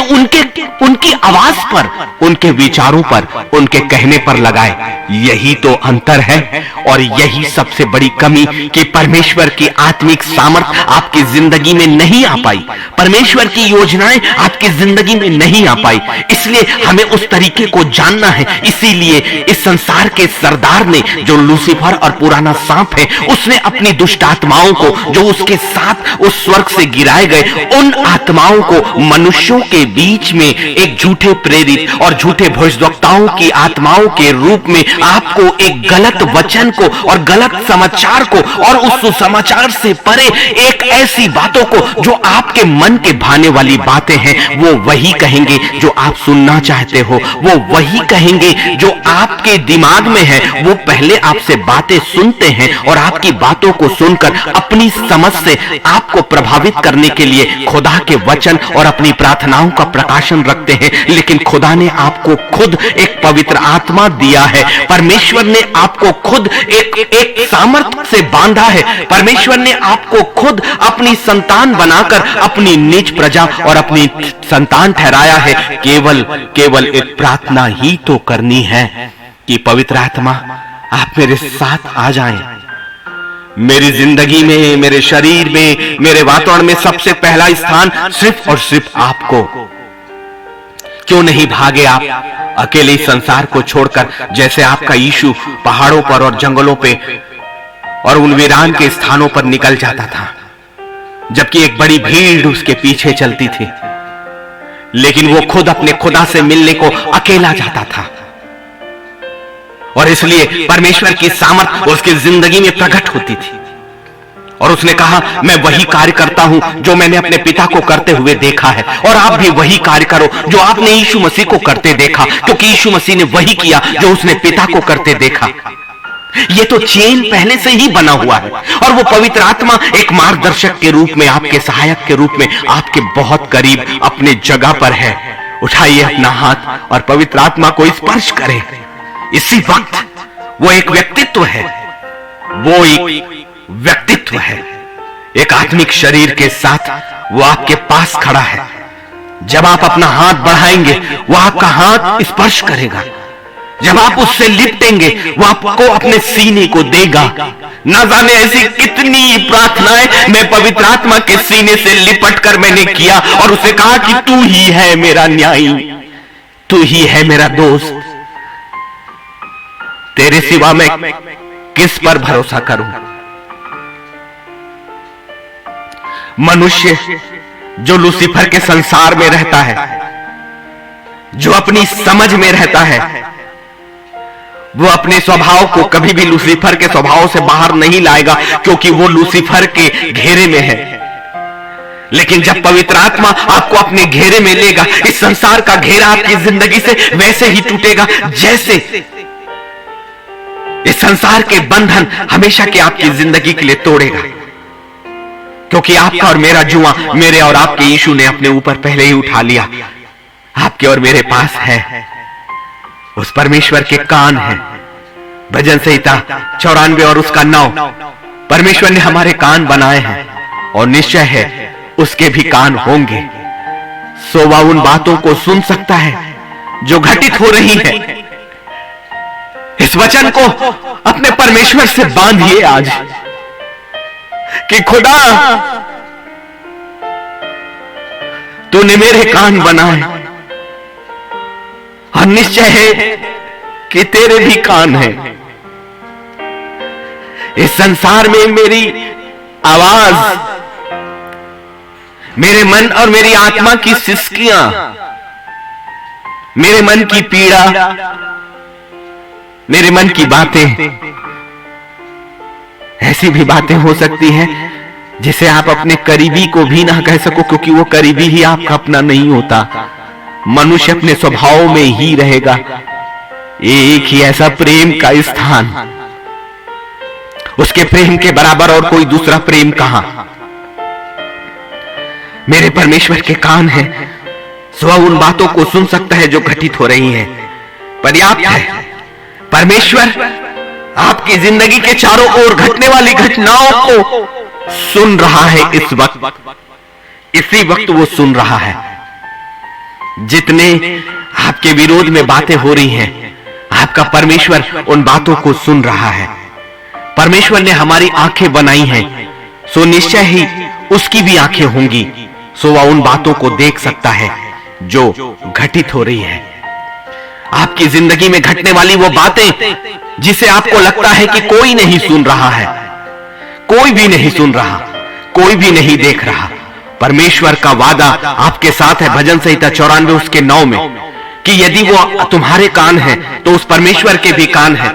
उनकी आवाज पर, उनके विचारों पर, उनके कहने पर लगाए। यही तो अंतर है और यही सबसे बड़ी कमी कि परमेश्वर की आत्मिक सामर्थ आपकी जिंदगी में नहीं आ पाई, परमेश्वर की योजनाएं आपकी जिंदगी में नहीं आ पाई। इसलिए हमें उस तरीके को जानना है। इसीलिए इस संसार के सरदार ने, जो लूसीफर और पुराना सांप है, उसने अपनी दुष्ट आत्माओं को, जो उसके साथ उस स्वर्ग से गिराए गए, उन आत्माओं को मनुष्यों के बीच में एक झूठे प्रेरित और झूठे भविष्यवक्ताओं की आत्माओं के रूप में आपको एक गलत वचन को और गलत समाचार को, और उस सुसमाचार से परे एक ऐसी बातों को जो आपके मन के भाने वाली बातें हैं, वो वही कहेंगे जो आप सुनना चाहते हो, वो वही कहेंगे जो आपके दिमाग में है। वो पहले आपसे बातें सुनते हैं और आपकी बातों को सुनकर अपनी समझ से आपको प्रभावित करने के लिए खुदा के वचन और अपनी प्रार्थनाओं का प्रकाशन रखते हैं। लेकिन खुदा ने आपको खुद एक पवित्र आत्मा दिया है, परमेश्वर ने आपको खुद एक सामर्थ्य से बांधा है, परमेश्वर ने आपको खुद अपनी संतान बनाकर अपनी निज प्रजा और अपनी संतान ठहराया है। केवल एक प्रार्थना ही तो करनी है कि पवित्र आत्मा आप मेरे साथ आ जाएं, मेरी जिंदगी में, मेरे शरीर में, मेरे वातावरण में सबसे पहला स्थान सिर्फ और सिर्फ आपको। क्यों नहीं भागे आप अकेले संसार को छोड़कर, जैसे आपका यीशु पहाड़ों पर और जंगलों पे और उन वीरान के स्थानों पर निकल जाता था, जबकि एक बड़ी भीड़ उसके पीछे चलती थी, लेकिन वो खुद अपने खुदा से मिलने को अकेला जाता था। और इसलिए परमेश्वर की सामर्थ उसकी जिंदगी में प्रकट होती थी, और उसने कहा, मैं वही कार्य करता हूं जो मैंने अपने पिता को करते हुए देखा है, और आप भी वही कार्य करो जो आपने यीशु मसीह को करते देखा, क्योंकि यीशु मसीह ने वही किया जो उसने पिता को करते देखा। ये तो चेन पहले से ही बना हुआ है, और वो पवित्र आत्मा एक मार्गदर्शक के रूप में, आपके सहायक के रूप में आपके बहुत करीब अपने जगह पर है। उठाइए अपना हाथ और पवित्र आत्मा को स्पर्श करें। इसी वक्त वो एक व्यक्तित्व है, वो एक व्यक्तित्व है, एक आत्मिक शरीर के साथ वो आपके पास खड़ा है। जब आप अपना हाथ बढ़ाएंगे, वो आपका हाथ स्पर्श करेगा। जब आप उससे लिपटेंगे, वो आपको अपने सीने को देगा। ना जाने ऐसी कितनी प्रार्थनाएं मैं पवित्र आत्मा के सीने से लिपट कर मैंने किया, और उसे कहा कि तू ही है मेरा न्यायी, तू ही है मेरा दोस्त, तेरे सिवा मैं किस पर भरोसा करूं। मनुष्य जो लूसीफर के संसार में रहता है, जो अपनी समझ में रहता है, वो अपने स्वभाव को कभी भी लूसीफर के स्वभाव से बाहर नहीं लाएगा, क्योंकि वो लूसीफर के घेरे में है। लेकिन जब पवित्र आत्मा आपको अपने घेरे में लेगा, इस संसार का घेरा आपकी जिंदगी से वैसे ही टूटेगा जैसे इस संसार के बंधन हमेशा के आपकी जिंदगी के लिए तोड़ेगा, क्योंकि आपका और मेरा जुआ मेरे और आपके यीशु ने अपने ऊपर पहले ही उठा लिया। आपके और मेरे पास है, उस परमेश्वर के कान है। भजन संहिता 94 और उसका 9, परमेश्वर ने हमारे कान बनाए हैं, और निश्चय है उसके भी कान होंगे, सो वह उन बातों को सुन सकता है जो घटित हो रही है। इस वचन को अपने परमेश्वर से बांधिए आज कि खुदा, तूने मेरे कान बनाए, और निश्चय है कि तेरे भी कान हैं। इस संसार में मेरी आवाज, मेरे मन और मेरी आत्मा की सिसकियां, मेरे मन की पीड़ा, मेरे मन की बातें, ऐसी भी बातें हो सकती हैं जिसे आप अपने करीबी को भी ना कह सको, क्योंकि वो करीबी ही आपका अपना नहीं होता। मनुष्य अपने स्वभाव में ही रहेगा। एक ही ऐसा प्रेम का स्थान, उसके प्रेम के बराबर और कोई दूसरा प्रेम कहां। मेरे परमेश्वर के कान हैं, सो उन बातों को सुन सकता है जो घटित हो रही हैं। पर्याप्त है। परमेश्वर आपकी जिंदगी के चारों ओर घटने वाली घटनाओं को सुन रहा है इस वक्त, इसी वक्त वो सुन रहा है। जितने आपके विरोध में बातें हो रही हैं, आपका परमेश्वर उन बातों को सुन रहा है। परमेश्वर ने हमारी आंखें बनाई हैं, सो निश्चय ही उसकी भी आंखें होंगी, सो वह उन बातों को देख सकता है जो घटित हो रही है। आपकी जिंदगी में घटने वाली वो बातें जिसे आपको लगता है कि कोई नहीं सुन रहा है, कोई भी नहीं सुन रहा, कोई भी नहीं देख रहा, परमेश्वर का वादा आपके साथ है। भजन संहिता 94 उसके 9 में कि यदि वो तुम्हारे कान है तो उस परमेश्वर के भी कान है,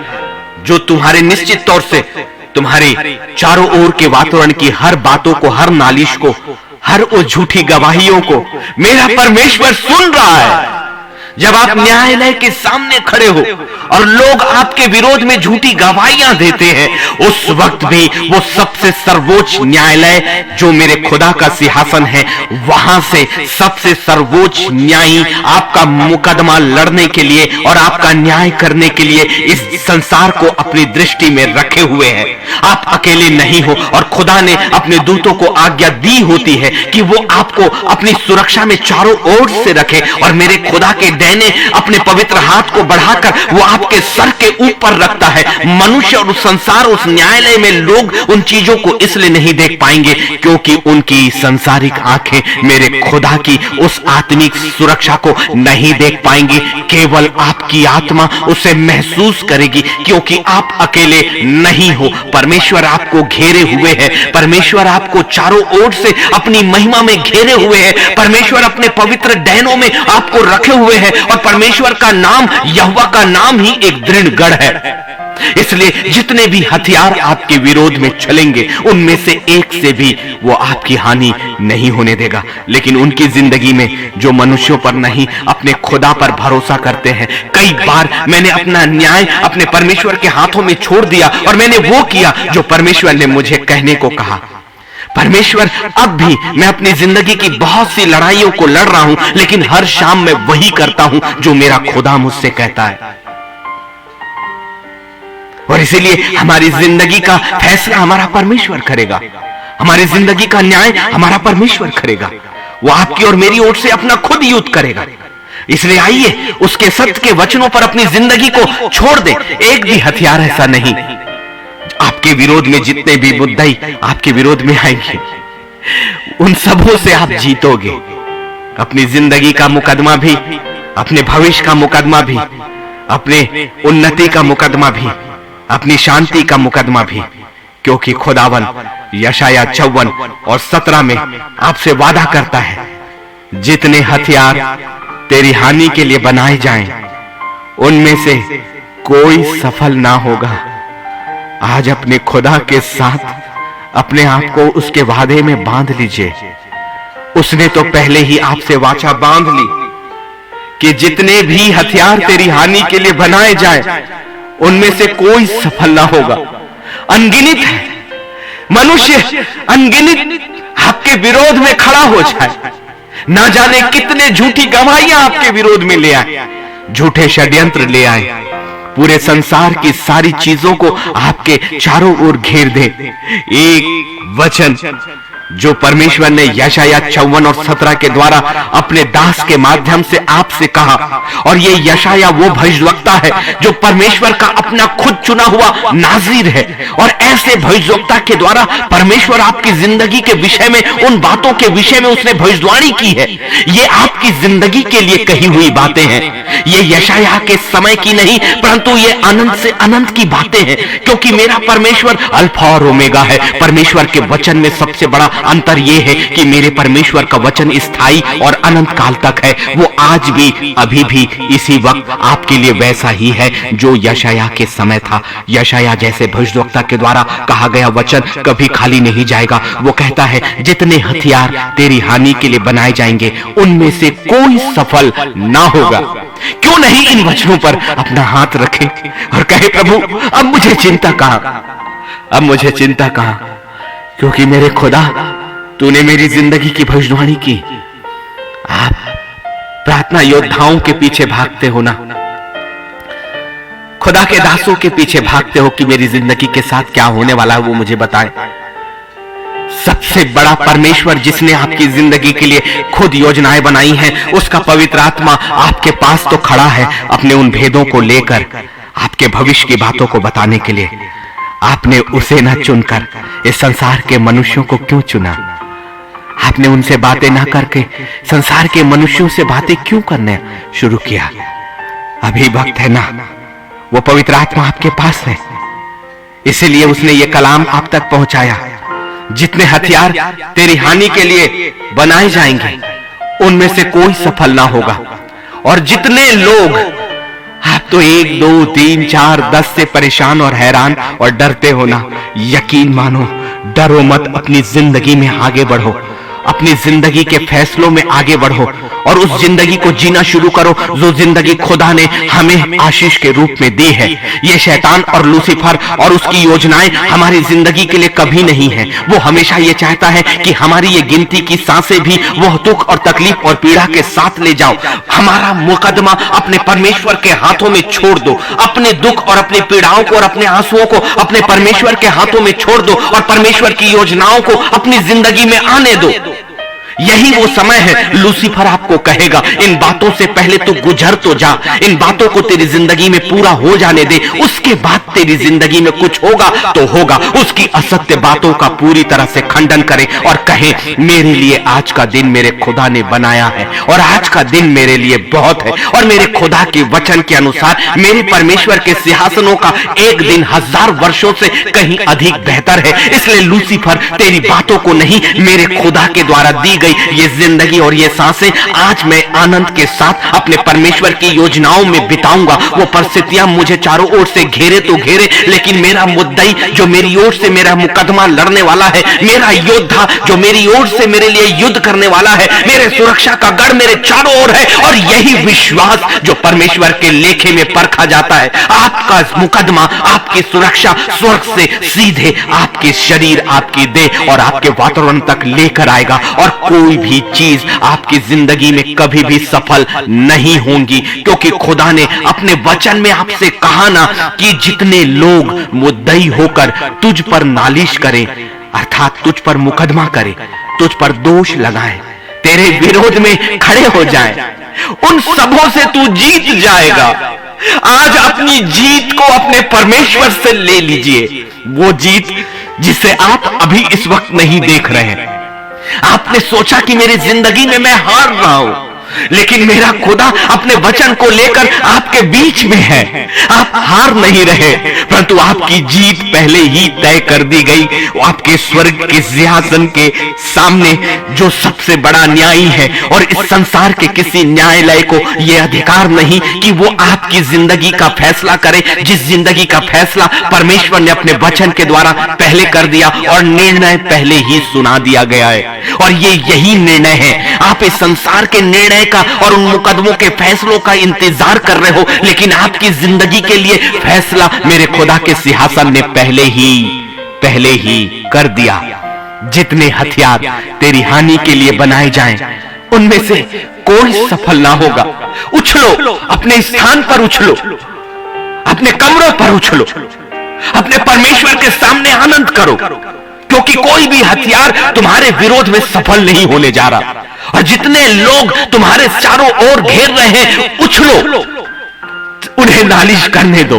जो तुम्हारे निश्चित तौर से तुम्हारी चारों ओर के वातावरण की हर बातों को, हर नालिश को, हर वो झूठी गवाहियों को मेरा परमेश्वर सुन रहा है। जब आप न्यायालय के सामने खड़े हो और लोग आपके विरोध में झूठी गवाहियां देते हैं, उस वक्त भी वो सबसे सर्वोच्च न्यायालय जो मेरे खुदा का सिंहासन है, वहां से सबसे सर्वोच्च न्यायी आपका मुकदमा लड़ने के लिए और आपका न्याय करने के लिए इस संसार को अपनी दृष्टि में रखे हुए हैं। आप अकेले नहीं हो और खुदा ने अपने दूतों को आज्ञा दी होती है कि वो आपको अपनी सुरक्षा में चारों ओर से रखे, और मेरे खुदा के ने अपने पवित्र हाथ को बढ़ाकर वो आपके सर के ऊपर रखता है। मनुष्य और संसार, उस न्यायालय में लोग उन चीजों को इसलिए नहीं देख पाएंगे क्योंकि उनकी संसारिक आंखें मेरे खुदा की उस आत्मिक सुरक्षा को नहीं देख पाएंगी। केवल आपकी आत्मा उसे महसूस करेगी क्योंकि आप अकेले नहीं हो। परमेश्वर आपको घेरे हुए है, परमेश्वर आपको चारों ओर से अपनी महिमा में घेरे हुए है, परमेश्वर अपने पवित्र डैनों में आपको रखे हुए हैं, और परमेश्वर का नाम, यहोवा का नाम ही एक दृढ़ गढ़ है। इसलिए जितने भी हथियार आपके विरोध में चलेंगे, उनमें से एक से भी वो आपकी हानि नहीं होने देगा। लेकिन उनकी जिंदगी में जो मनुष्यों पर नहीं, अपने खुदा पर भरोसा करते हैं, कई बार मैंने अपना न्याय अपने परमेश्वर के हाथों में छोड़ दिया और मैंने वो किया जो परमेश्वर ने मुझे कहने को कहा। परमेश्वर, अब भी मैं अपनी जिंदगी की बहुत सी लड़ाइयों को लड़ रहा हूं, लेकिन हर शाम मैं वही करता हूं जो मेरा खुदा मुझसे कहता है। और इसीलिए हमारी जिंदगी का फैसला हमारा परमेश्वर करेगा, हमारी जिंदगी का न्याय हमारा परमेश्वर करेगा। वो आपकी और मेरी ओर से अपना खुद युद्ध करेगा। इसलिए आइए उसके सत्य के वचनों पर अपनी जिंदगी को छोड़ दे। एक भी हथियार ऐसा नहीं, आपके विरोध में जितने भी मुद्दे आपके विरोध में आएंगे, उन सबों से आप जीतोगे। अपनी जिंदगी का मुकदमा भी, अपने भविष्य का मुकदमा भी, अपने उन्नति का मुकदमा भी, अपनी शांति का मुकदमा भी, क्योंकि खुदावन यशाया 54 और 17 में आपसे वादा करता है, जितने हथियार तेरी हानि के लिए बनाए जाएं, उनमें से कोई सफल ना होगा। आज अपने खुदा के साथ अपने आप को उसके वादे में बांध लीजिए। उसने तो पहले ही आपसे वाचा बांध ली कि जितने भी हथियार तेरी हानि के लिए बनाए जाएं, उनमें से कोई सफल ना होगा। अनगिनत है मनुष्य, अनगिनत आपके विरोध में खड़ा हो जाए, ना जाने कितने झूठी गवाहियां आपके विरोध में ले आए, झूठे षड्यंत्र ले आए, पूरे संसार की सारी चीजों को आपके चारों ओर घेर दे। एक वचन जो परमेश्वर ने यशाया 54 और 17 के द्वारा अपने दास के माध्यम से आपसे कहा, और ये यशाया वो भविष्यवक्ता है जो परमेश्वर का अपना खुद चुना हुआ नाज़ीर है, और ऐसे भविष्यवक्ता के द्वारा परमेश्वर आपकी जिंदगी के विषय में, उन बातों के विषय में उसने भविष्यवाणी की है। ये आपकी जिंदगी के लिए कही हुई बातें हैं। ये यशाया के समय की नहीं, परंतु ये अनंत से अनंत की बातें हैं, क्योंकि मेरा परमेश्वर अल्फा और ओमेगा है। परमेश्वर के वचन में सबसे बड़ा अंतर यह है कि मेरे परमेश्वर का वचन स्थायी और अनंत काल तक है। वो आज भी, अभी भी, इसी वक्त आपके लिए वैसा ही है जो यशाया के समय था। यशाया जैसे भविष्यवक्ता के द्वारा कहा गया वचन कभी खाली नहीं जाएगा। वो कहता है, जितने हथियार तेरी हानि के लिए बनाए जाएंगे, उनमें से कोई सफल ना होगा। क्यों नहीं इन वचनों पर अपना हाथ रखे और कहे, प्रभु अब मुझे चिंता कहां, अब मुझे चिंता कहां, क्योंकि मेरे खुदा तूने मेरी जिंदगी की भविष्यवाणी की। आप प्रार्थना योद्धाओं के पीछे भागते हो ना, खुदा के दासों के पीछे भागते हो कि मेरी जिंदगी के साथ क्या होने वाला है वो मुझे बताए। सबसे बड़ा परमेश्वर जिसने आपकी जिंदगी के लिए खुद योजनाएं बनाई हैं, उसका पवित्र आत्मा आपके पास तो खड़ा है अपने उन भेदों को लेकर, आपके भविष्य की बातों को बताने के लिए। आपने उसे न चुनकर इस संसार के मनुष्यों को क्यों चुना? आपने उनसे बातें ना करके संसार के मनुष्यों से बातें क्यों करने शुरू किया? अभी वक्त है ना, वो पवित्र आत्मा आपके पास है, इसीलिए उसने ये कलाम आप तक पहुंचाया। जितने हथियार तेरी हानि के लिए बनाए जाएंगे, उनमें से कोई सफल ना होगा। और जितने लोग, आप तो 1, 2, 3, 4, 10 से परेशान और हैरान और डरते हो ना, यकीन मानो, डरो मत, अपनी जिंदगी में आगे बढ़ो, अपनी जिंदगी के फैसलों में आगे बढ़ो और उस जिंदगी को जीना शुरू करो जो जिंदगी खुदा ने हमें आशीष के रूप में दी है। ये शैतान और लूसीफर और उसकी योजनाएं हमारी जिंदगी के लिए कभी नहीं है। वो हमेशा ये चाहता है कि हमारी ये गिनती की सांसें भी वह दुख और तकलीफ और पीड़ा के साथ ले जाओ। हमारा मुकदमा अपने परमेश्वर के हाथों में छोड़ दो, अपने दुख और अपनी पीड़ाओं को और अपने आंसुओं को अपने परमेश्वर के हाथों में छोड़ दो और परमेश्वर की योजनाओं को अपनी जिंदगी में आने दो। यही वो समय है, लूसीफर आपको कहेगा इन बातों से पहले तो गुजर तो जा, इन बातों को तेरी जिंदगी में पूरा हो जाने दे, उसके बाद तेरी जिंदगी में कुछ होगा तो होगा। उसकी असत्य बातों का पूरी तरह से खंडन करे और कहे मेरे लिए आज का दिन मेरे खुदा ने बनाया है और आज का दिन मेरे लिए बहुत है और मेरे खुदा के वचन के अनुसार मेरे परमेश्वर के सिंहासनों का एक दिन 1000 वर्षों से कहीं अधिक बेहतर है। इसलिए लूसीफर तेरी बातों को नहीं, मेरे खुदा के द्वारा दी गई ये जिंदगी और ये सांसें आज मैं आनंद के साथ अपने परमेश्वर की योजनाओं में बिताऊंगा। वो परिस्थितियां मुझे चारों ओर से घेरे तो घेरे, लेकिन मेरा मुद्दई जो मेरी ओर से मेरा मुकदमा लड़ने वाला है, मेरा योद्धा जो मेरी ओर से मेरे लिए युद्ध करने वाला है, मेरे सुरक्षा का गढ़ मेरे चारों ओर है। और यही विश्वास जो परमेश्वर के लेखे में परखा जाता है, आपका मुकदमा, आपकी सुरक्षा स्वर्ग से सीधे आपके शरीर, आपकी देह और आपके वातावरण तक लेकर आएगा और कोई भी चीज आपकी जिंदगी में कभी भी सफल नहीं होंगी, क्योंकि खुदा ने अपने वचन में आपसे कहा ना कि जितने लोग मुद्दई होकर तुझ पर नालिश करें, अर्थात तुझ पर मुकदमा करें, तुझ पर दोष लगाएं, तेरे विरोध में खड़े हो जाएं, उन सबों से तू जीत जाएगा। आज अपनी जीत को अपने परमेश्वर से ले लीजिए, वो जीत जिसे आप अभी इस वक्त नहीं देख रहे हैं। आपने सोचा कि मेरी जिंदगी में मैं हार रहा हूं, लेकिन मेरा खुदा अपने वचन को लेकर आपके बीच में है। आप हार नहीं रहे, परंतु आपकी जीत पहले ही तय कर दी गई। आपके स्वर्ग के सिंहासन के सामने जो सबसे बड़ा न्यायी है, और इस संसार के किसी न्यायालय को यह अधिकार नहीं कि वो आपकी जिंदगी का फैसला करे। जिस जिंदगी का फैसला परमेश्वर ने अपने वचन के द्वारा पहले कर दिया और निर्णय पहले ही सुना दिया गया है, और ये यही निर्णय है। आप इस संसार के निर्णय का और उन मुकदमों के फैसलों का इंतजार कर रहे हो, लेकिन आपकी जिंदगी के लिए फैसला मेरे खुदा के सिंहासन ने पहले ही कर दिया। जितने हथियार तेरी हानि के लिए बनाए जाएं, उनमें से कोई सफल ना होगा। उछलो, अपने स्थान पर उछलो, अपने कमरों पर उछलो, अपने परमेश्वर के सामने आनंद करो, क्योंकि कोई भी हथियार तुम्हारे विरोध में सफल नहीं होने जा रहा। और जितने लोग तुम्हारे चारों ओर घेर रहे हैं, उछलो, उन्हें नालिश करने दो,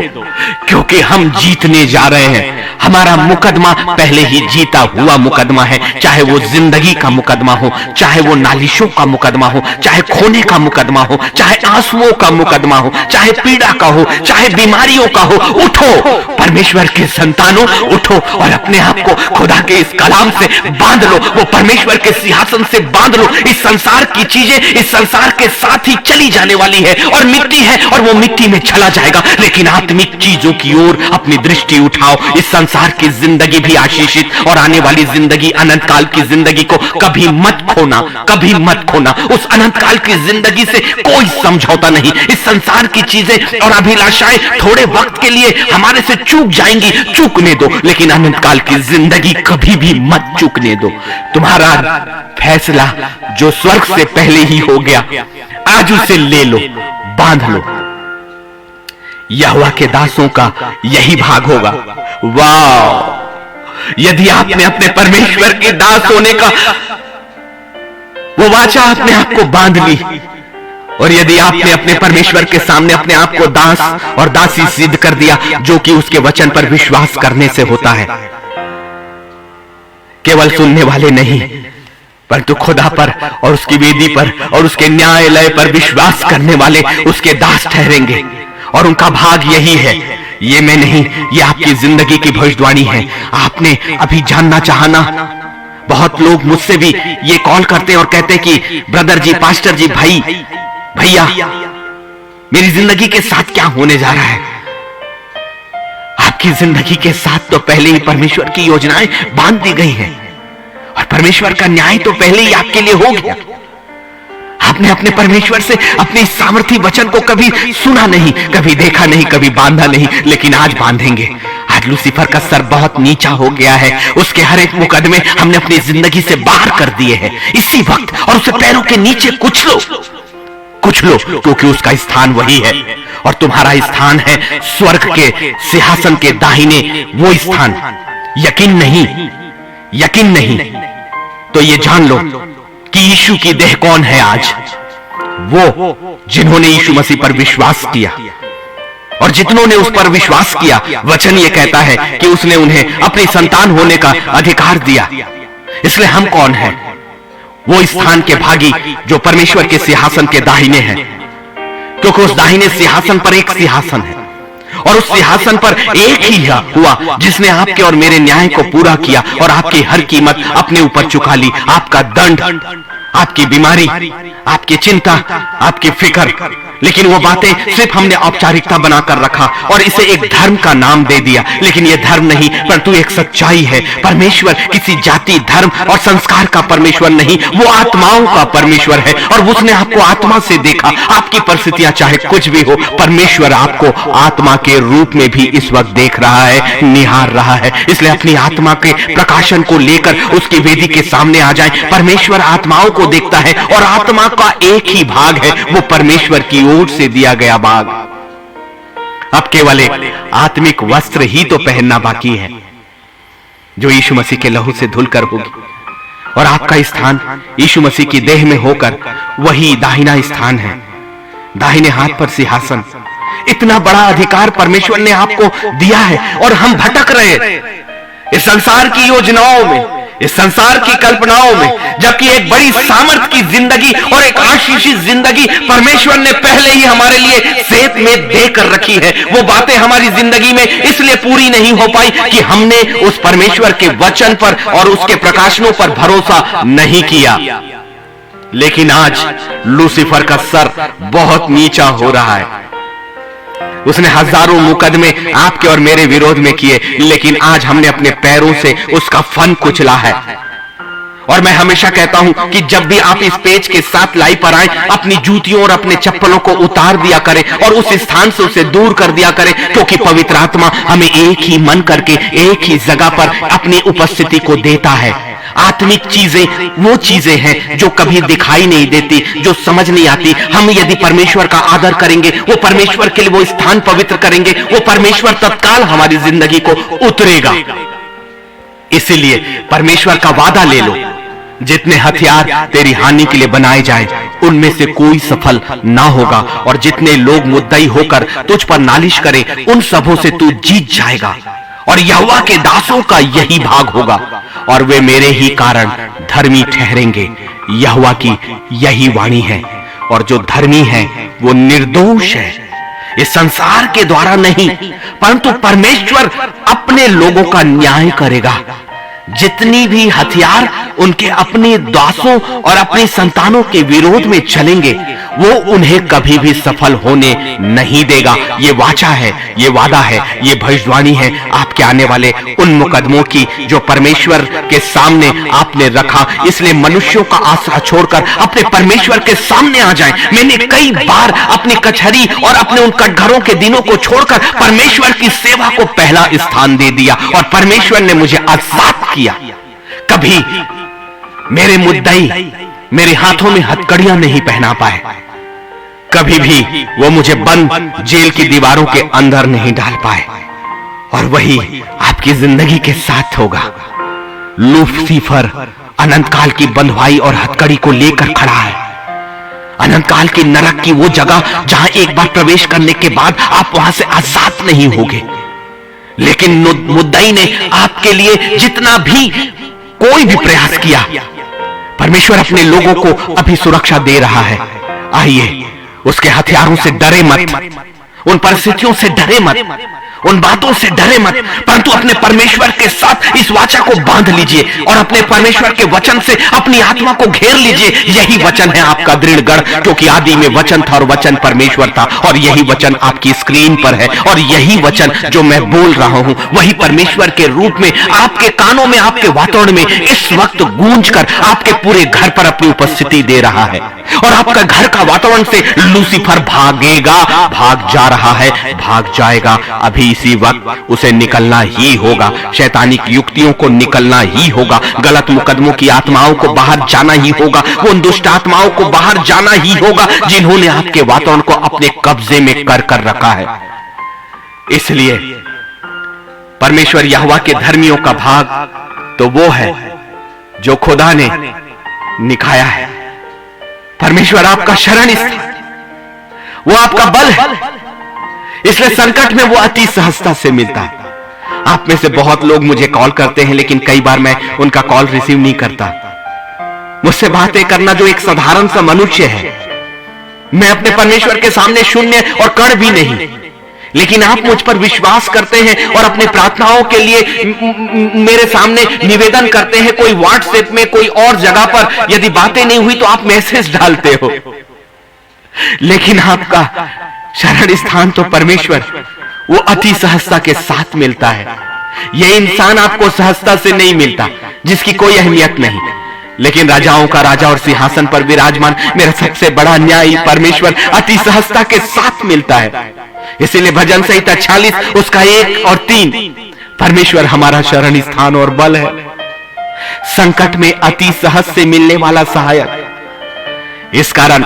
क्योंकि हम जीतने जा रहे हैं। हमारा मुकदमा पहले ही जीता हुआ मुकदमा है, चाहे वो जिंदगी का मुकदमा हो, चाहे वो नालिशों का मुकदमा हो, चाहे खोने का मुकदमा हो, चाहे आंसुओं का मुकदमा हो, चाहे पीड़ा का हो, चाहे बीमारियों का हो। उठो परमेश्वर के संतानों, उठो और अपने आप को खुदा के इस कलाम से बांध लो, वो परमेश्वर के सिंहासन से बांध लो। इस संसार की चीजें इस संसार के साथ ही चली जाने वाली है और मिट्टी है और वो मिट्टी में चला जाएगा, लेकिन आत्मिक चीजों की ओर अपनी दृष्टि उठाओ। इस संसार की जिंदगी भी आशीषित और आने वाली जिंदगी, अनंत काल की जिंदगी को कभी मत खोना, कभी मत खोना। उस अनंत काल की जिंदगी से कोई समझौता नहीं। इस संसार की चीजें और अभिलाषाएं थोड़े वक्त के लिए हमारे से चूक जाएंगी, चूकने दो, लेकिन अनंत काल की जिंदगी कभी भी मत चूकने दो। तुम्हारा फैसला जो स्वर्ग से पहले ही हो गया, आज उसे ले लो, बांध लो। यहोवा के दासों का यही भाग होगा। वाह, यदि आपने अपने परमेश्वर के दास होने का वो वाचा अपने आप को बांध ली, और यदि आपने अपने परमेश्वर के सामने अपने आप को दास और दासी सिद्ध कर दिया, जो कि उसके वचन पर विश्वास करने से होता है, केवल सुनने वाले नहीं परंतु खुदा पर और उसकी वेदी पर और उसके न्यायालय पर विश्वास करने वाले उसके दास ठहरेंगे। और उनका भाग यही है। ये मैं नहीं, ये आपकी जिंदगी की भविष्यवाणी है। आपने अभी जानना चाहना, बहुत लोग मुझसे भी ये कॉल करते हैं और कहते हैं कि ब्रदर जी, पास्टर जी, भाई, भैया, मेरी जिंदगी के साथ क्या होने जा रहा है? आपकी जिंदगी के साथ तो पहले ही परमेश्वर की योजनाएं बांध दी गई हैं और परमेश्वर का न्याय तो पहले ही आपके लिए हो गया। आपने अपने परमेश्वर से अपने सामर्थी वचन को कभी सुना नहीं, कभी देखा नहीं, कभी बांधा नहीं, लेकिन आज बांधेंगे। आज लूसीफर का सर बहुत नीचा हो गया है, उसके हर एक मुकदमे हमने अपनी जिंदगी से बाहर कर दिए हैं इसी वक्त, और उसे पैरों के नीचे कुचलो, क्योंकि उसका स्थान वही है और तुम्हारा स्थान है स्वर्ग के सिंहासन के दाहिने वो स्थान। यकीन नहीं तो ये जान लो कि यीशु की देह कौन है आज? वो जिन्होंने यीशु मसीह पर विश्वास किया, और जितनों ने उस पर विश्वास किया, वचन ये कहता है कि उसने उन्हें अपनी संतान होने का अधिकार दिया। इसलिए हम कौन हैं? वो स्थान के भागी जो परमेश्वर के सिंहासन के दाहिने हैं, क्योंकि उस दाहिने सिंहासन पर एक सिंहासन है और उस सिंहासन पर एक ही हुआ जिसने आपके और मेरे न्याय को पूरा किया और आपकी हर कीमत अपने ऊपर चुका ली। आपका दंड, आपकी बीमारी, आपकी चिंता, आपकी फिक्र, लेकिन वो बातें सिर्फ हमने औपचारिकता बनाकर रखा और इसे एक धर्म का नाम दे दिया। लेकिन ये धर्म नहीं, परंतु एक सच्चाई है। परमेश्वर किसी जाति, धर्म और संस्कार का परमेश्वर नहीं, वो आत्माओं का परमेश्वर है और उसने आपको आत्मा से देखा। आपकी परिस्थितियां चाहे कुछ भी हो, परमेश्वर आपको आत्मा के रूप में भी इस वक्त देख रहा है, निहार रहा है। इसलिए अपनी आत्मा के प्रकाशन को लेकर उसकी वेदी के सामने आ जाएं। परमेश्वर आत्माओं को देखता है और आत्मा का एक ही भाग है, वो परमेश्वर की ओर से दिया गया भाग। अब केवल एक आत्मिक वस्त्र ही तो पहनना बाकी है, जो यीशु मसीह के लहू से धुलकर होगी, और आपका स्थान यीशु मसीह की देह में होकर वही दाहिना स्थान है, दाहिने हाथ पर सिंहासन। इतना बड़ा अधिकार परमेश्वर ने आपको दिया है और हम भटक रहे इस संसार की योजनाओं में, इस संसार की कल्पनाओं में, जबकि एक बड़ी सामर्थ की जिंदगी और एक आशीषित जिंदगी परमेश्वर ने पहले ही हमारे लिए सेहत में देकर रखी है। वो बातें हमारी जिंदगी में इसलिए पूरी नहीं हो पाई कि हमने उस परमेश्वर के वचन पर और उसके प्रकाशनों पर भरोसा नहीं किया। लेकिन आज लूसीफर का सर बहुत नीचा हो रहा है। उसने हजारों मुकदमे आपके और मेरे विरोध में किए, लेकिन आज हमने अपने पैरों से उसका फन कुचला है। और मैं हमेशा कहता हूं कि जब भी आप इस पेज के साथ लाई पर आए, अपनी जूतियों और अपने चप्पलों को उतार दिया करें और उस स्थान से उसे दूर कर दिया करें, क्योंकि पवित्र आत्मा हमें एक ही मन करके एक ही जगह पर अपनी उपस्थिति को देता है। आत्मिक चीजें वो चीजें हैं जो कभी दिखाई नहीं देती, जो समझ नहीं आती। हम यदि परमेश्वर का आदर करेंगे, वो परमेश्वर के लिए वो स्थान पवित्र करेंगे, वो परमेश्वर तत्काल हमारी जिंदगी को उतरेगा। इसीलिए परमेश्वर का वादा ले लो, जितने हथियार तेरी हानि के लिए बनाए जाएं, उनमें से कोई सफल ना होगा, और जितने लोग मुद्दई होकर तुझ पर नालिश करें, उन सबों से तू जीत जाएगा। और यहोवा के दासों का यही भाग होगा, और वे मेरे ही कारण धर्मी ठहरेंगे। यहोवा की यही वाणी है, और जो धर्मी है वो निर्दोष है। इस संसार के द्वारा नहीं, परंतु परमेश्वर अपने लोगों का न्याय करेगा। जितनी भी हथियार उनके अपने दासों और अपनी संतानों के विरोध में चलेंगे, वो उन्हें कभी भी सफल होने नहीं देगा। ये वाचा है, ये वादा है, ये भविष्यवाणी है आपके आने वाले उन मुकदमों की जो परमेश्वर के सामने आपने रखा। इसलिए मनुष्यों का आसरा छोड़कर अपने परमेश्वर के सामने आ जाएं। मैंने कई बार अपनी कचहरी और अपने उन कटघरों के दिनों को छोड़कर परमेश्वर की सेवा को पहला स्थान दे दिया, और परमेश्वर ने मुझे आजाद किया। कभी मेरे मुद्दई मेरे हाथों में हथकड़ियां नहीं पहना पाए, कभी भी वो मुझे बंद जेल की दीवारों के अंदर नहीं डाल पाए। और वही आपकी जिंदगी के साथ होगा। लूसीफर अनंत काल की बंधुआई और हथकड़ी को लेकर खड़ा है। अनंत काल की नरक की वो जगह जहां एक बार प्रवेश करने के बाद आप वहां से आजाद नहीं होंगे। लेकिन मुद्दई ने आपके लिए जितना भी कोई भी प्रयास किया, परमेश्वर अपने लोगों को अभी सुरक्षा दे रहा है। आइए, उसके हथियारों से डरे मत, उन परिस्थितियों से डरे मत, उन बातों से डरे मत, परंतु अपने परमेश्वर के साथ इस वाचा को बांध लीजिए और अपने परमेश्वर के वचन से अपनी आत्मा को घेर लीजिए। यही वचन है आपका दृढ़ गढ़, क्योंकि आदि में वचन था और वचन परमेश्वर था, और यही वचन आपकी स्क्रीन पर है। और यही वचन जो मैं बोल रहा हूं वही परमेश्वर के रूप में आपके कानों में, आपके वातावरण में इस वक्त गूंज कर आपके पूरे घर पर अपनी उपस्थिति दे रहा है। और आपका घर का वातावरण से लूसीफर भागेगा, भाग जा रहा है, भाग जाएगा। अभी इसी वक्त उसे निकलना ही होगा, शैतानिक युक्तियों को निकलना ही होगा, गलत मुकदमों की आत्माओं को बाहर जाना ही होगा, उन दुष्ट आत्माओं को बाहर जाना ही होगा जिन्होंने आपके वातावरण को अपने कब्जे में कर रखा है। इसलिए परमेश्वर यहोवा के धर्मियों का भाग तो वो है जो खुदा ने निकाया है। परमेश्वर आपका शरण स्थान, वो आपका बल है, इसलिए संकट में वो अति सहजता से मिलता है। आप में से बहुत लोग मुझे कॉल करते हैं, लेकिन कई बार मैं उनका कॉल रिसीव नहीं करता। मुझसे बातें करना जो एक साधारण सा मनुष्य है, मैं अपने परमेश्वर के सामने शून्य और कण भी नहीं, लेकिन आप मुझ पर विश्वास करते हैं और अपने प्रार्थनाओं के लिए मेरे सामने निवेदन करते हैं। कोई व्हाट्सएप में, कोई और जगह पर यदि बातें नहीं हुई तो आप मैसेज डालते हो, लेकिन आपका शरण स्थान तो परमेश्वर वो अति सहजता के साथ मिलता है। यह इंसान आपको सहजता से नहीं मिलता जिसकी कोई अहमियत नहीं, लेकिन राजाओं का राजा और सिंहासन पर विराजमान मेरा सबसे बड़ा न्यायी परमेश्वर अति सहजता के साथ मिलता है। इसीलिए भजन संहिता 46 उसका 1 और 3, परमेश्वर हमारा शरण स्थान और बल है, संकट में अति सहज से मिलने वाला सहायक। इस कारण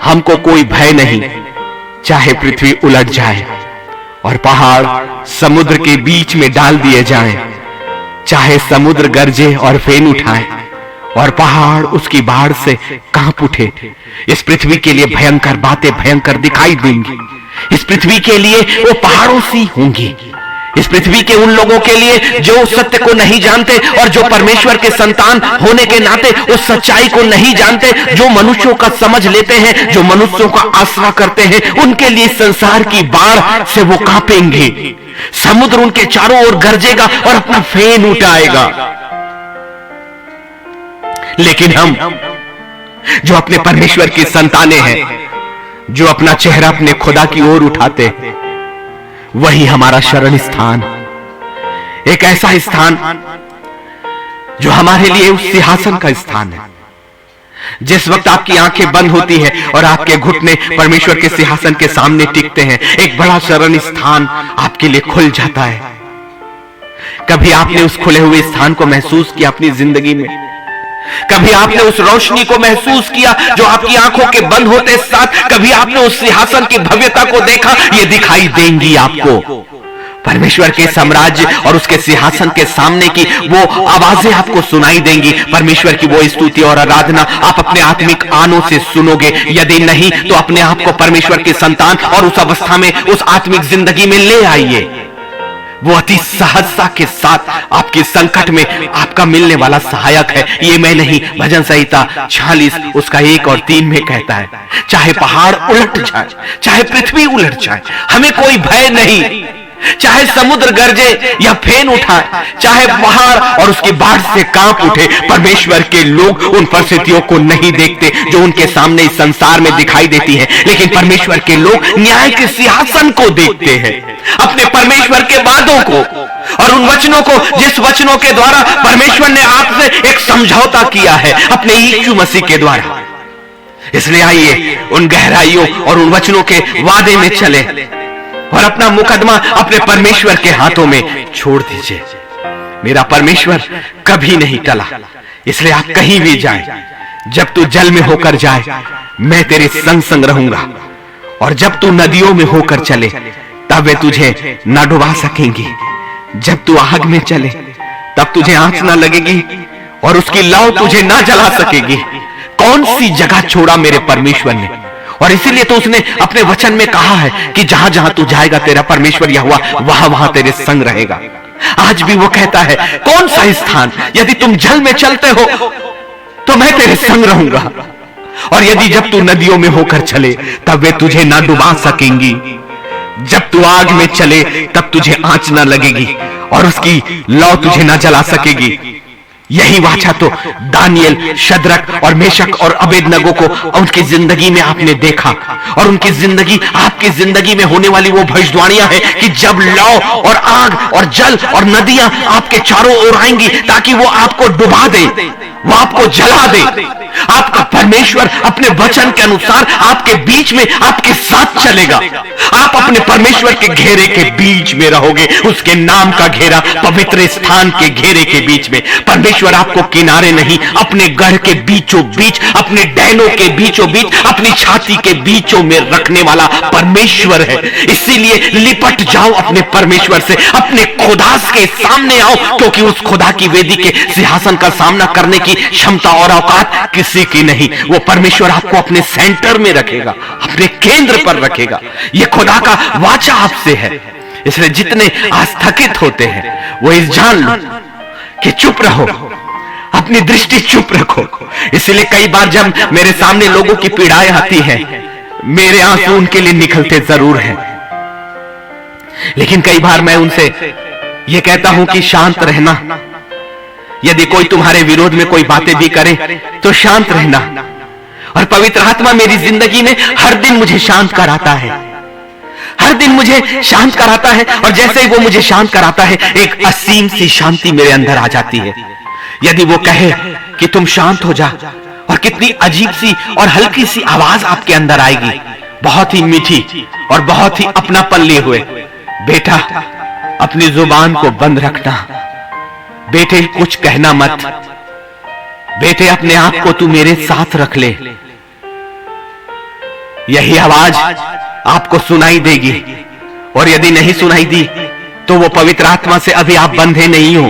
हमको कोई भय नहीं, चाहे पृथ्वी उलट जाए और पहाड़ समुद्र के बीच में डाल दिए जाएं, चाहे समुद्र गरजे और फेन उठाए और पहाड़ उसकी बाढ़ से कांप उठे। इस पृथ्वी के लिए भयंकर बातें भयंकर दिखाई देंगी, इस पृथ्वी के लिए वो पहाड़ों सी होंगी, इस पृथ्वी के उन लोगों के लिए जो सत्य को नहीं जानते और जो परमेश्वर के संतान होने के नाते उस सच्चाई को नहीं जानते, जो मनुष्यों का समझ लेते हैं, जो मनुष्यों का आसरा करते हैं, उनके लिए संसार की बाढ़ से वो कांपेंगे। समुद्र उनके चारों ओर गरजेगा और अपना फेन उठाएगा। लेकिन हम जो अपने परमेश्वर की संतानें हैं, जो अपना चेहरा अपने खुदा की ओर उठाते हैं, वही हमारा शरण स्थान, एक ऐसा स्थान जो हमारे लिए उस सिंहासन का स्थान है। जिस वक्त आपकी आंखें बंद होती है और आपके घुटने परमेश्वर के सिंहासन के सामने टिकते हैं, एक बड़ा शरण स्थान आपके लिए खुल जाता है। कभी आपने उस खुले हुए स्थान को महसूस किया अपनी जिंदगी में? कभी आपने उस रोशनी को महसूस किया जो आपकी आंखों के बंद होते साथ? कभी आपने उस सिंहासन की भव्यता को देखा? ये दिखाई देंगी आपको परमेश्वर के साम्राज्य और उसके सिंहासन के सामने की वो आवाजें आपको सुनाई देंगी। परमेश्वर की वो स्तुति और आराधना आप अपने आत्मिक कानों से सुनोगे। यदि नहीं तो अपने आप को परमेश्वर के संतान और उस अवस्था में, उस आत्मिक जिंदगी में ले आइए। वो अति सहजता के साथ आपके संकट में आपका मिलने वाला सहायक है। ये मैं नहीं, भजन संहिता 46 उसका 1 और 3 में कहता है, चाहे पहाड़ उलट जाए, चाहे पृथ्वी उलट जाए, हमें कोई भय नहीं। चाहे समुद्र गरजे या फेन उठाए, चाहे पहाड़ और उसकी बाढ़ से कांप उठे, परमेश्वर के लोग उन परिस्थितियों को नहीं देखते जो उनके सामने इस संसार में दिखाई देती है, लेकिन परमेश्वर के लोग न्याय के सिंहासन को देखते हैं, अपने परमेश्वर के वादों को और उन वचनों को, जिस वचनों के द्वारा परमेश्वर ने आपसे एक समझौता किया है अपने यीशु मसीह के द्वारा। इसलिए आइए उन गहराइयों और उन वचनों के वादे में चले और अपना मुकदमा अपने परमेश्वर के हाथों में छोड़ दीजिए। मेरा परमेश्वर कभी नहीं टला, इसलिए आप कहीं भी जाए, जब तू जल में होकर जाए मैं तेरे संग संग रहूंगा, और जब तू नदियों में होकर चले तब वे तुझे न डुबा सकेंगी। जब तू आग में चले तब तुझे आंच ना लगेगी और उसकी लौ तुझे ना जला सकेगी। कौन सी जगह छोड़ा मेरे परमेश्वर ने, और इसीलिए तो उसने अपने वचन में कहा है कि जहां जहां तू जाएगा तेरा परमेश्वर यहोवा वहां वहां तेरे संग रहेगा। आज भी वो कहता है, कौन सा स्थान, यदि तुम जल में चलते हो तो मैं तेरे संग रहूंगा, और यदि जब तू नदियों में होकर चले तब वे तुझे ना डुबा सकेंगी। जब तू आग में चले तब तुझे आंच ना लगेगी और उसकी लौ तुझे ना जला सकेगी। यही वाचा तो दानियल, शद्रक और मेशक और अबेदनगो को उनकी जिंदगी में आपने देखा, और उनकी जिंदगी, आपकी जिंदगी में होने वाली वो भविष्यवाणियां हैं कि जब लौ और आग और जल और नदियां आपके चारों ओर आएंगी ताकि वो आपको डुबा दे, वो आपको जला दे, आपका परमेश्वर अपने वचन के अनुसार आपके बीच में आपके साथ चलेगा। आप अपने परमेश्वर के घेरे के बीच में रहोगे, उसके नाम का घेरा, पवित्र स्थान के घेरे के बीच में। परमेश्वर आपको किनारे नहीं, अपने गढ़ के बीचों बीच, अपने डैलों के बीचों बीच, अपनी छाती के बीचों में रखने वाला परमेश्वर है। इसीलिए लिपट जाओ अपने परमेश्वर से, अपने खुदा के सामने आओ, क्योंकि उस खुदा की वेदी के सिंहासन का सामना करने की क्षमता और औकात किसी की नहीं। वो परमेश्वर आपको अपने सेंटर में रखेगा, अपने केंद्र पर रखेगा। ये खुदा का वाचा आपसे है। इसलिए जितने आस्थगित होते हैं वो इस जान लो कि चुप रहो, अपनी दृष्टि चुप रखो। इसलिए कई बार जब मेरे सामने लोगों की पीड़ाएं आती हैं, मेरे आंसू उनके लिए निकलते जरूर हैं, लेकिन कई बार मैं उनसे ये कहता हूं कि शांत रहना। यदि कोई तुम्हारे विरोध में कोई बातें भी करे तो शांत रहना। और पवित्र आत्मा मेरी जिंदगी में हर दिन मुझे शांत कराता है, हर दिन मुझे शांत कराता है, और जैसे ही वो मुझे शांत कराता है एक असीम सी शांति मेरे अंदर आ जाती है। यदि वो कहे कि तुम शांत हो जा, और कितनी अजीब सी और हल्की सी आवाज आपके अंदर आएगी, बहुत ही मीठी और बहुत ही अपनापन लिए हुए, बेटा अपनी जुबान को बंद रखना, बेटे कुछ कहना मत, बेटे अपने आप को तू मेरे साथ रख ले। यही आवाज आपको सुनाई देगी, और यदि नहीं सुनाई दी तो वो पवित्र आत्मा से अभी आप बंधे नहीं हो।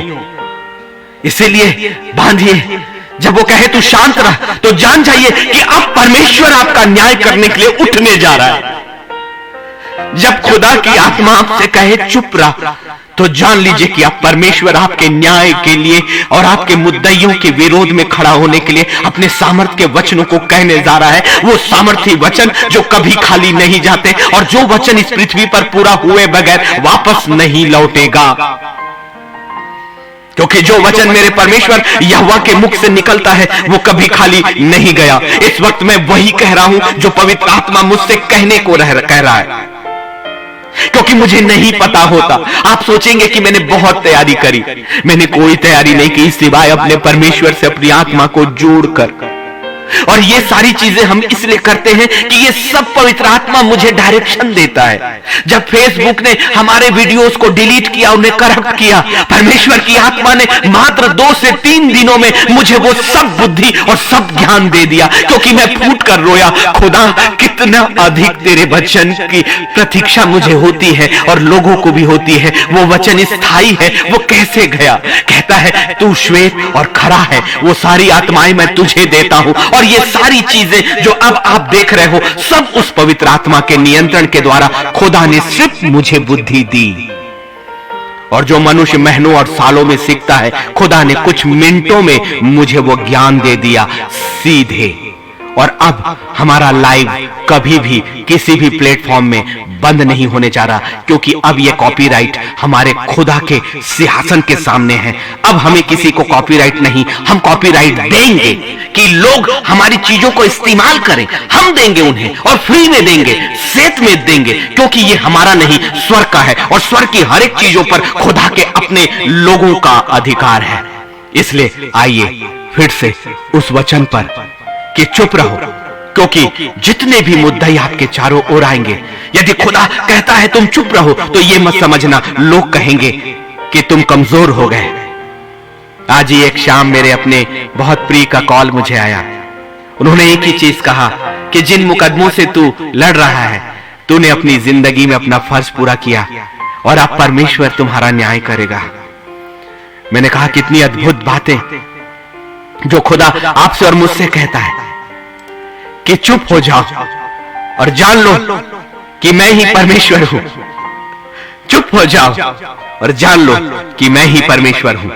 इसीलिए बांधिए। जब वो कहे तू शांत रह, तो जान जाइए कि अब परमेश्वर आपका न्याय करने के लिए उठने जा रहा है। जब खुदा की आत्मा आपसे कहे चुप रह, तो जान लीजिए कि अब परमेश्वर आपके न्याय के लिए और आपके मुद्दइयों के विरोध में खड़ा होने के लिए अपने सामर्थ के वचनों को कहने जा रहा है। वो सामर्थी वचन जो कभी खाली नहीं जाते, और जो वचन इस पृथ्वी पर पूरा हुए बगैर वापस नहीं लौटेगा, क्योंकि जो वचन मेरे परमेश्वर यहोवा के मुख से निकलता है वो कभी खाली नहीं गया। इस वक्त मैं वही कह रहा हूं जो पवित्र आत्मा मुझसे कहने को कह रहा है, क्योंकि मुझे नहीं पता होता। आप सोचेंगे कि मैंने बहुत तैयारी करी, मैंने कोई तैयारी नहीं की सिवाय अपने परमेश्वर से अपनी आत्मा को जोड़कर। और ये सारी चीजें हम इसलिए करते हैं कि ये सब पवित्र आत्मा मुझे डायरेक्शन देता है। जब फेसबुक ने हमारे वीडियोस को डिलीट किया, उन्हें करप्ट किया, परमेश्वर की आत्मा ने मात्र 2 से 3 दिनों में मुझे वो सब बुद्धि और सब ज्ञान दे दिया, क्योंकि मैं फूट कर रोया, खुदा कितना अधिक तेरे वचन की प्रतीक्षा मुझे होती है और लोगों को भी होती है। वो वचन स्थायी है, वो कैसे गया? कहता है तू श्वेत और खरा है, वो सारी आत्माएं मैं तुझे देता हूं। और ये सारी चीजें जो अब आप देख रहे हो सब उस पवित्र आत्मा के नियंत्रण के द्वारा खुदा ने सिर्फ मुझे बुद्धि दी। और जो मनुष्य महीनों और सालों में सीखता है, खुदा ने कुछ मिनटों में मुझे वो ज्ञान दे दिया सीधे। और अब हमारा लाइव कभी भी किसी भी प्लेटफॉर्म में बंद नहीं होने जा रहा, क्योंकि अब ये कॉपीराइट हमारे खुदा के सिंहासन के सामने है। अब हमें किसी को कॉपीराइट नहीं, हम कॉपीराइट देंगे कि लोग हमारी चीजों को इस्तेमाल करें। हम देंगे उन्हें, और फ्री में देंगे, सेत में देंगे, क्योंकि ये हमारा नहीं स्वर्ग का है, और स्वर्ग की हर एक चीजों पर खुदा के अपने लोगों का अधिकार है। इसलिए आइए फिर से उस वचन पर कि चुप रहो, क्योंकि जितने भी मुद्दे आपके चारों ओर आएंगे, यदि खुदा कहता है तुम चुप रहो, तो ये मत समझना लोग कहेंगे कि तुम कमजोर हो गए। आज ही एक शाम मेरे अपने बहुत प्रिय का कॉल मुझे आया। उन्होंने एक ही चीज कहा कि जिन मुकदमों से तू लड़ रहा है, तूने अपनी जिंदगी में अपना फर्ज पूरा किया, और अब परमेश्वर तुम्हारा न्याय करेगा। मैंने कहा कितनी अद्भुत बातें जो खुदा आपसे और मुझसे कहता है कि चुप हो जाओ और जान लो कि मैं ही परमेश्वर हूं। चुप हो जाओ और जान लो कि मैं ही परमेश्वर हूं।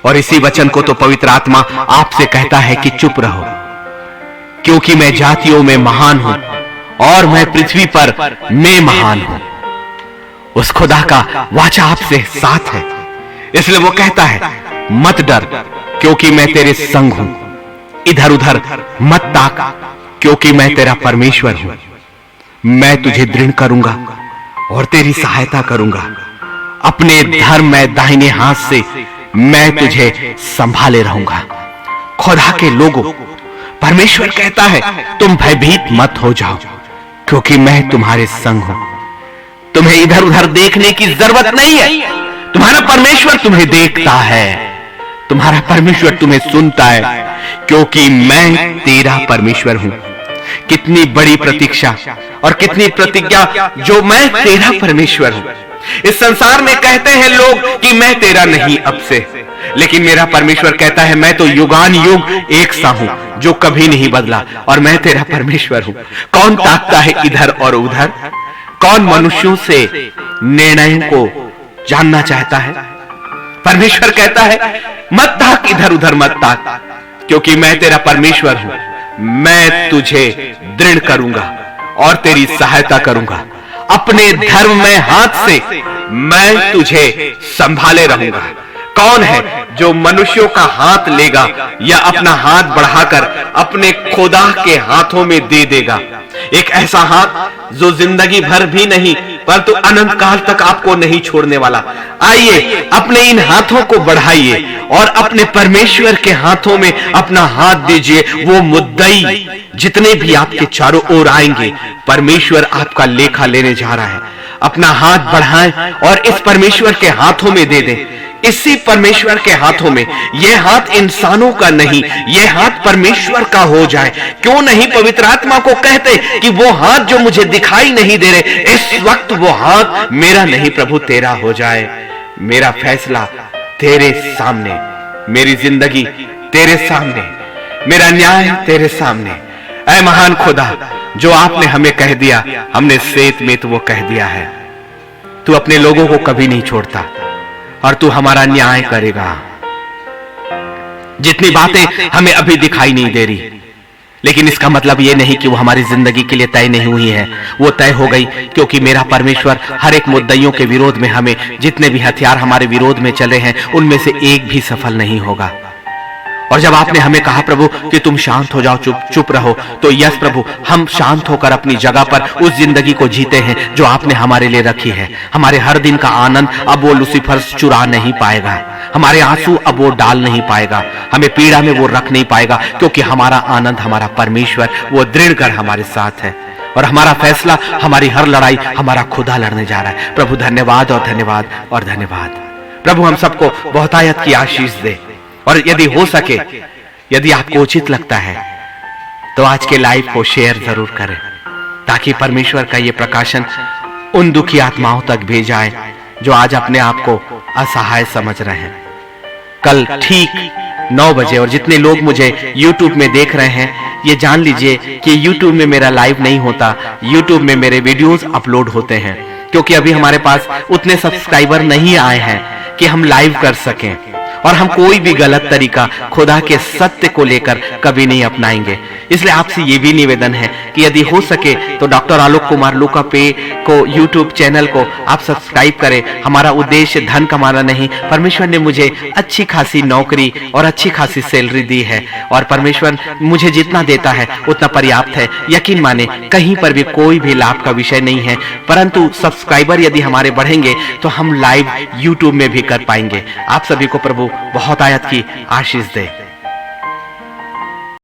और इसी वचन को तो पवित्र आत्मा आपसे कहता है कि चुप रहो, क्योंकि मैं जातियों में महान हूं और मैं पृथ्वी पर मैं महान हूं। उस खुदा का वाचा आपसे साथ है, इसलिए वो कहता है मत डर, क्योंकि मैं तेरे संग हूं। इधर उधर मत ताक, क्योंकि मैं तेरा परमेश्वर हूं। मैं तुझे दृढ़ करूंगा और तेरी सहायता करूंगा। अपने धर्म में दाहिने हाथ से मैं तुझे संभाले रहूंगा। खुदा के लोगों, परमेश्वर कहता है तुम भयभीत मत हो जाओ, क्योंकि मैं तुम्हारे संग हूं। तुम्हें इधर उधर देखने की जरूरत नहीं है। तुम्हारा परमेश्वर तुम्हें देखता है, तुम्हारा परमेश्वर तुम्हें सुनता है, क्योंकि मैं तेरा परमेश्वर हूं। कितनी बड़ी प्रतीक्षा और कितनी प्रतिज्ञा, जो मैं तेरा परमेश्वर हूं। इस संसार में कहते हैं लोग कि मैं तेरा नहीं अब से, लेकिन मेरा परमेश्वर कहता है मैं तो युगान युग एक सा हूं, जो कभी नहीं बदला, और मैं तेरा परमेश्वर हूं। कौन ताकता है इधर और उधर? कौन मनुष्यों से निर्णयों को जानना चाहता है? परमेश्वर कहता है मत ताक, इधर उधर मत ताक, क्योंकि मैं तेरा परमेश्वर हूं। मैं तुझे दृढ़ करूंगा और तेरी सहायता करूंगा। अपने धर्म में हाथ से मैं तुझे संभाले रहूंगा। कौन है जो मनुष्यों का हाथ लेगा या अपना हाथ बढ़ाकर अपने खुदा के हाथों में दे देगा? एक ऐसा हाथ जो जिंदगी भर भी नहीं परंतु अनंत काल तक आपको नहीं छोड़ने वाला। आइए अपने इन हाथों को बढ़ाइए और अपने परमेश्वर के हाथों में अपना हाथ दीजिए। वो मुद्दई जितने भी आपके चारों ओर आएंगे, परमेश्वर आपका लेखा लेने जा रहा है। अपना हाथ बढ़ाएं और इस परमेश्वर के हाथों में दे दें। इसी परमेश्वर के हाथों में, यह हाथ इंसानों का नहीं, यह हाथ परमेश्वर का हो जाए। क्यों नहीं पवित्र आत्मा को कहते कि वो हाथ जो मुझे दिखाई नहीं दे रहे, इस वक्त वो हाथ मेरा नहीं प्रभु तेरा हो जाए। मेरा फैसला तेरे सामने, मेरी जिंदगी तेरे सामने, मेरा न्याय तेरे सामने। ऐ महान खुदा, जो आपने हमें कह दिया, हमने सेत में तो वो कह दिया है। तू अपने लोगों को कभी नहीं छोड़ता और तू हमारा न्याय करेगा। जितनी बातें हमें अभी दिखाई नहीं दे रही, लेकिन इसका मतलब यह नहीं कि वो हमारी जिंदगी के लिए तय नहीं हुई है। वो तय हो गई, क्योंकि मेरा परमेश्वर हर एक मुद्दइयों के विरोध में, हमें जितने भी हथियार हमारे विरोध में चले हैं, उनमें से एक भी सफल नहीं होगा। और जब आपने हमें कहा प्रभु कि तुम शांत हो जाओ, चुप रहो, तो यस प्रभु, हम शांत होकर अपनी जगह पर उस जिंदगी को जीते हैं जो आपने हमारे लिए रखी है। हमारे हर दिन का आनंद अब वो लूसीफर चुरा नहीं पाएगा, हमारे आंसू अब वो डाल नहीं पाएगा, हमें पीड़ा में वो रख नहीं पाएगा, क्योंकि हमारा आनंद, हमारा परमेश्वर वो दृढ़ कर हमारे साथ है। और हमारा फैसला, हमारी हर लड़ाई हमारा खुदा लड़ने जा रहा है। प्रभु धन्यवाद और धन्यवाद और धन्यवाद। प्रभु हम सबको बहुतायत की आशीष दे। और यदि हो सके, यदि आपको उचित लगता है, तो आज के लाइव को शेयर जरूर करें, ताकि परमेश्वर का ये प्रकाशन उन दुखी आत्माओं तक भेजाए जो आज अपने आप को असहाय समझ रहे हैं। कल ठीक 9 बजे, और जितने लोग मुझे YouTube में देख रहे हैं, ये जान लीजिए कि YouTube में मेरा लाइव नहीं होता, YouTube में मेरे वीडियोस अपलोड होते हैं, क्योंकि अभी हमारे पास उतने सब्सक्राइबर नहीं आए हैं कि हम लाइव कर सकें। और हम कोई भी गलत तरीका खुदा के सत्य को लेकर कभी नहीं अपनाएंगे। इसलिए आपसे ये भी निवेदन है कि यदि हो सके तो डॉक्टर आलोक कुमार लूका पे को YouTube चैनल को आप सब्सक्राइब करें। हमारा उद्देश्य धन कमाना नहीं, परमेश्वर ने मुझे अच्छी खासी नौकरी और अच्छी खासी सैलरी दी है, और परमेश्वर मुझे जितना देता है उतना पर्याप्त है। यकीन माने, कहीं पर भी कोई भी लाभ का विषय नहीं है, परंतु सब्सक्राइबर यदि हमारे बढ़ेंगे तो हम लाइव YouTube में भी कर पाएंगे। आप सभी को प्रभु बहुत आयत की आशीष दे।